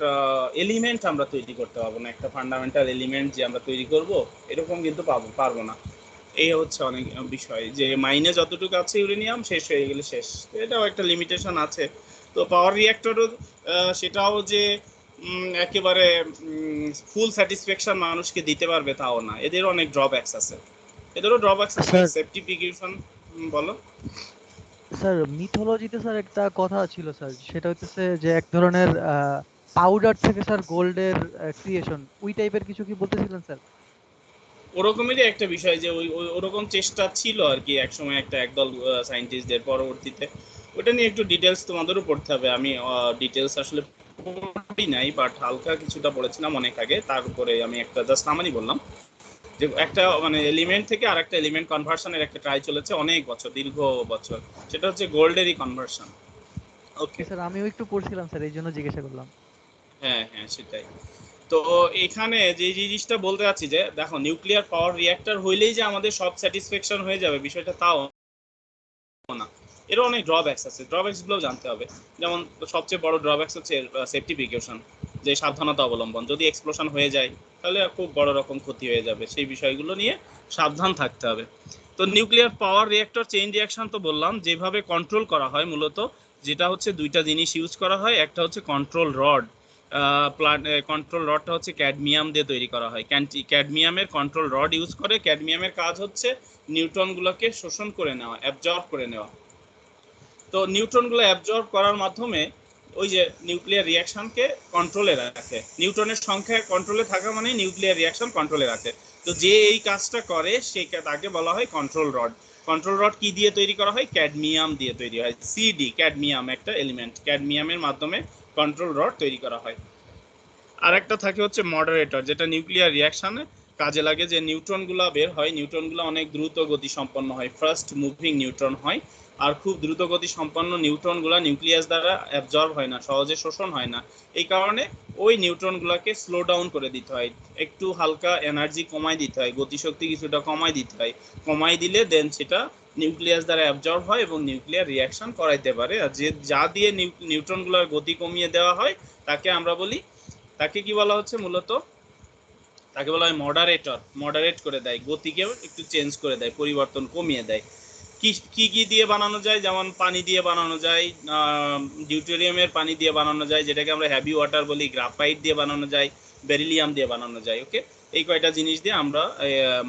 এলিমেন্ট আমরা তৈরি করতে পারবো না, একটা ফান্ডামেন্টাল এলিমেন্ট যে আমরা তৈরি করব এরকম কিন্তু পারবো না। এই হচ্ছে অনেক বিষয়, যে মাইনে যতটুকু আছে ইউরেনিয়াম শেষ হয়ে গেলে শেষ, এটাও একটা লিমিটেশন আছে। তো পাওয়ার রিঅ্যাক্টরও সেটাও যে একেবারে ফুল স্যাটিসফ্যাকশন মানুষকে দিতে পারবে তাও না, এদের অনেক ড্রব্যাকস আছে, এদেরও ড্রব্যাকস আছে। সেফটি প্রিকশন বলো। স্যার মিথোলজিতে স্যার একটা কথা ছিল স্যার, সেটা হচ্ছে যে এক ধরনের পাউডার থেকে স্যার গোল্ডের ক্রিয়েশন, ওই টাইপের কিছু কি বলতেছিলেন স্যার? ওরকমই একটা বিষয়, যে ওরকম চেষ্টা ছিল আর কি একসময় একদল সায়েন্টিস্টদের, পরবর্তীতে ওটা নিয়ে একটু ডিটেলস তোমাদেরও পড়তে হবে। আমি ডিটেলস আসলে পড়ি নাই, বাট হালকা কিছুটা পড়েছিলাম অনেক আগে, তার উপরে আমি একটা জাস্ট নামানি বললাম যে একটা মানে এলিমেন্ট থেকে আর একটা এলিমেন্ট কনভার্সনের একটা ট্রাই চলেছে অনেক বছর, দীর্ঘ বছর, সেটা হচ্ছে গোল্ডেরই কনভার্সন। ওকে স্যার আমিও একটু পড়ছিলাম স্যার, এই জন্য জিজ্ঞাসা করলাম। হ্যাঁ হ্যাঁ সেটাই। তো এখানে যে জিনিসটা বলতে চাচ্ছি যে দেখো, নিউক্লিয়ার পাওয়ার রিঅ্যাক্টর হইলেই যে আমাদের সব স্যাটিসফ্যাকশন হয়ে যাবে বিষয়টা তাও না, এরও অনেক ড্রব্যাকস আছে, ড্রব্যাকসগুলো জানতে হবে। যেমন সবচেয়ে বড় ড্রব্যাকস হচ্ছে সেফটি প্রিকশন, যে সাবধানতা অবলম্বন, যদি এক্সপ্লোশন হয়ে যায় তাহলে খুব বড় রকম ক্ষতি হয়ে যাবে, সেই বিষয়গুলো নিয়ে সাবধান থাকতে হবে। তো nuclear power reactor chain reaction তো বললাম, যেভাবে কন্ট্রোল করা হয় মূলত, যেটা হচ্ছে দুইটা জিনিস ইউজ করা হয়, একটা হচ্ছে কন্ট্রোল রড, কন্ট্রোল রডটা হচ্ছে ক্যাডমিয়াম দিয়ে তৈরি করা হয়, ক্যাডমিয়ামের কন্ট্রোল রড ইউজ করে। ক্যাডমিয়ামের কাজ হচ্ছে নিউট্রনগুলোকে শোষণ করে নেওয়া, অ্যাবজর্ব করে নেওয়া। তো নিউট্রনগুলো অ্যাবজর্ব করার মাধ্যমে ওই যে নিউক্লিয়ার রিঅ্যাকশনকে কন্ট্রোলে রাখে। নিউট্রনের সংখ্যা কন্ট্রোলে থাকা মানে নিউক্লিয়ার রিঅ্যাকশন কন্ট্রোলে রাখে। তো যে এই কাজটা করে তাকে বলা হয় কন্ট্রোল রড। কন্ট্রোল রড কি দিয়ে তৈরি করা হয়? ক্যাডমিয়াম দিয়ে তৈরি হয়। সিডি, ক্যাডমিয়াম একটা এলিমেন্ট, ক্যাডমিয়ামের মাধ্যমে কন্ট্রোল রড তৈরি করা হয়। আর একটা থাকে হচ্ছে মডারেটর, যেটা নিউক্লিয়ার রিঅ্যাকশনে কাজে লাগে। যে নিউট্রনগুলো বের হয়, নিউট্রনগুলো অনেক দ্রুত গতি সম্পন্ন হয়, ফার্স্ট মুভিং নিউট্রন হয়। আর খুব দ্রুত গতি সম্পন্ন নিউট্রনগুলো নিউক্লিয়াস দ্বারা অ্যাবজর্ব হয় না, সহজে শোষণ হয় না। এই কারণে ওই নিউট্রনগুলোকে স্লো ডাউন করে দিতে হয়, একটু হালকা এনার্জি কমাই দিতে হয়, গতিশক্তি কিছুটা কমাই দিতে হয়। কমাই দিলে দেন সেটা নিউক্লিয়াস দ্বারা অ্যাবজর্ব হয় এবং নিউক্লিয়ার রিঅ্যাকশন করাইতে পারে। আর যা দিয়ে নিউট্রনগুলোর গতি কমিয়ে দেওয়া হয় তাকে আমরা বলি, তাকে কি বলা হচ্ছে মূলত? তাকে বলা হয় মডারেটর। মডারেট করে দেয়, গতিকেও একটু চেঞ্জ করে দেয়, পরিবর্তন কমিয়ে দেয়। কি কি দিয়ে বানানো যায়? যেমন পানি দিয়ে বানানো যায়, ডিউটেরিয়ামের পানি দিয়ে বানানো যায়, যেটাকে আমরা হ্যাভি ওয়াটার বলি, গ্রাফাইট দিয়ে বানানো যায়, বেরিলিয়াম দিয়ে বানানো যায়। ওকে, এই কয়টা জিনিস দিয়ে আমরা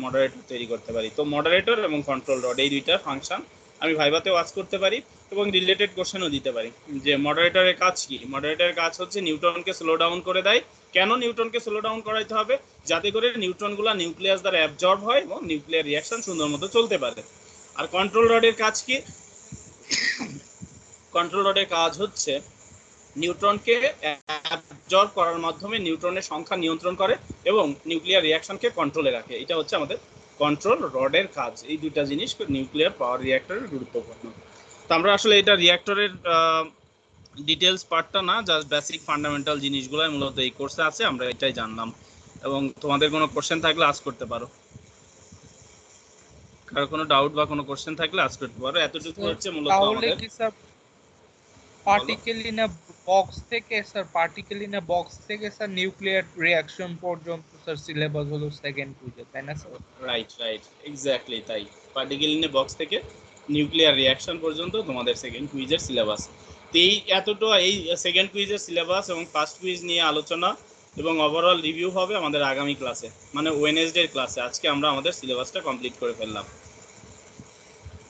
মডারেটর তৈরি করতে পারি। তো মডারেটর এবং কন্ট্রোল রড এই দুইটা ফাংশন আমি ভাইভাতে ওয়াচ করতে পারি এবং রিলেটেড কোশ্চেনও দিতে পারি। যে মডারেটরের কাজ কি? মডারেটরের কাজ হচ্ছে নিউট্রনকে স্লো ডাউন করে দেয়। কেন নিউট্রনকে স্লো ডাউন করাইতে হবে? যাতে করে নিউট্রনগুলো নিউক্লিয়াস দ্বারা অ্যাবজর্ব হয় এবং নিউক্লিয়ার রিঅ্যাকশন সুন্দর মতো চলতে পারে। আর কন্ট্রোল রডের কাজ কি? কন্ট্রোল রডের কাজ হচ্ছে নিউট্রনকে অ্যাবজর্ব করার মাধ্যমে নিউট্রনের সংখ্যা নিয়ন্ত্রণ করে এবং নিউক্লিয়ার রিঅ্যাকশনকে কন্ট্রোলে রাখে। এটা হচ্ছে আমাদের কন্ট্রোল রডের কাজ। এই দুইটা জিনিস নিউক্লিয়ার পাওয়ার রিঅ্যাক্টরের গুরুত্বপূর্ণ। তো আমরা আসলে এটা রিঅ্যাক্টরের ডিটেলস পার্টটা না, জাস্ট বেসিক ফান্ডামেন্টাল জিনিসগুলো মূলত এই কোর্সে আছে, আমরা এটাই জানলাম। এবং তোমাদের কোনো কোশ্চেন থাকলে আস্ক করতে পারো, কারো কোনো ডাউট বা কোনো কোশ্চেন থাকলে আস্ক করতে পারো। এতটুকু হচ্ছে মূলত তাহলে আমাদের। কি sir particle in a box থেকে স্যার নিউক্লিয়ার রিঅ্যাকশন পর্যন্ত স্যার সিলেবাস হলো সেকেন্ড কুইজে, তাই না স্যার? রাইট, এক্স্যাক্টলি তাই। পার্টিকেল ইন এ বক্স থেকে নিউক্লিয়ার রিঅ্যাকশন পর্যন্ত তোমাদের সেকেন্ড কুইজের সিলেবাস। তো এই এতটা এই সেকেন্ড কুইজের সিলেবাস এবং ফার্স্ট কুইজ নিয়ে আলোচনা এবং ওভারঅল রিভিউ হবে আমাদের আগামী ক্লাসে, মানে ওয়েডনেসডের ক্লাসে। আজকে আমরা আমাদের সিলেবাসটা কমপ্লিট করে ফেললাম।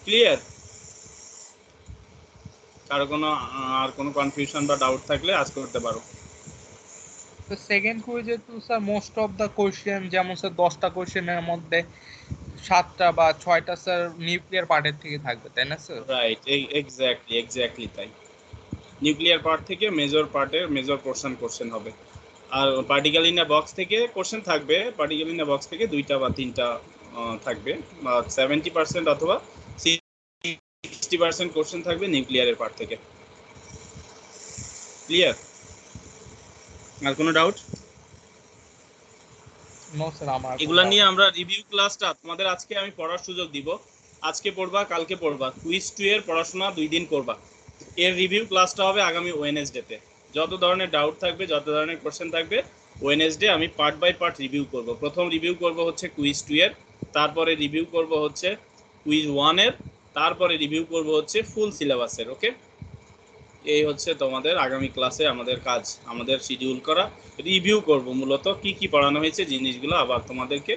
ক্লিয়ার? কারো কোনো আর কোনো কনফিউশন বা ডাউট থাকলে আজ করতে পারো। তো সেকেন্ড কুইজে তো sir most of the question, যেমন স্যার 10টা কোশ্চেনের মধ্যে 7টা বা 6টা স্যার নিউক্লিয়ার পার্টের থেকে থাকবে, তাই না স্যার? রাইট, এক্স্যাক্টলি তাই। নিউক্লিয়ার পার্ট থেকে মেজর পার্টের মেজর কোশ্চেন হবে। আর পার্টিকেল ইন এ বক্স থেকে কোশ্চেন থাকবে, পার্টিকেল ইন এ বক্স থেকে 2টা বা 3টা থাকবে, বা 70% অথবা 60% কোশ্চেন থাকবে নিউক্লিয়ারের পার্ট থেকে। ক্লিয়ার? আর কোনো ডাউট? নো স্যার, আমার এগুলা নিয়ে আমরা রিভিউ ক্লাসটা তোমাদের আজকে আমি পড়ার সুযোগ দিব। আজকে পড়বা, কালকে পড়বা, কুইজ 2 এর পড়াশোনা 2 দিন করবা। এর রিভিউ ক্লাসটা হবে আগামী ওয়েডনেসডেতে। যত ধরনের ডাউট থাকবে, যত ধরনের কোশ্চেন থাকবে, ওয়েডনেসডে আমি পার্ট বাই পার্ট রিভিউ করব। প্রথম রিভিউ করব হচ্ছে কুইজ 2 এর, তারপরে রিভিউ করব হচ্ছে কুইজ 1 এর, তারপরে রিভিউ করব হচ্ছে ফুল সিলেবাসের। ওকে, এই হচ্ছে তোমাদের আগামী ক্লাসে আমাদের কাজ, আমাদের শিডিউল করা। রিভিউ করব মূলত কি কি পড়ানো হয়েছে জিনিসগুলো, আবার তোমাদেরকে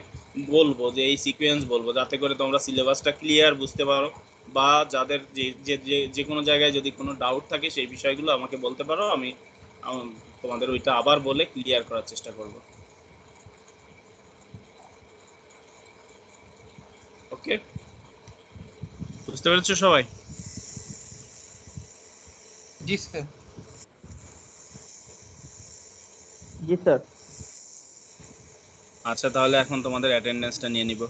বলবো যে এই সিকোয়েন্স বলবো, যাতে করে তোমরা সিলেবাসটা ক্লিয়ার বুঝতে পারো, বা যাদের যে কোনো জায়গায় যদি কোনো ডাউট থাকে সেই বিষয়গুলো আমাকে বলতে পারো। আমি তোমাদের ওইটা আবার বলে ক্লিয়ার করার চেষ্টা করব। ওকে, বুঝতে পেরেছো সবাই? জি স্যার। জি স্যার। আচ্ছা, তাহলে এখন তোমাদের অ্যাটেন্ডেন্সটা নিয়ে নিব।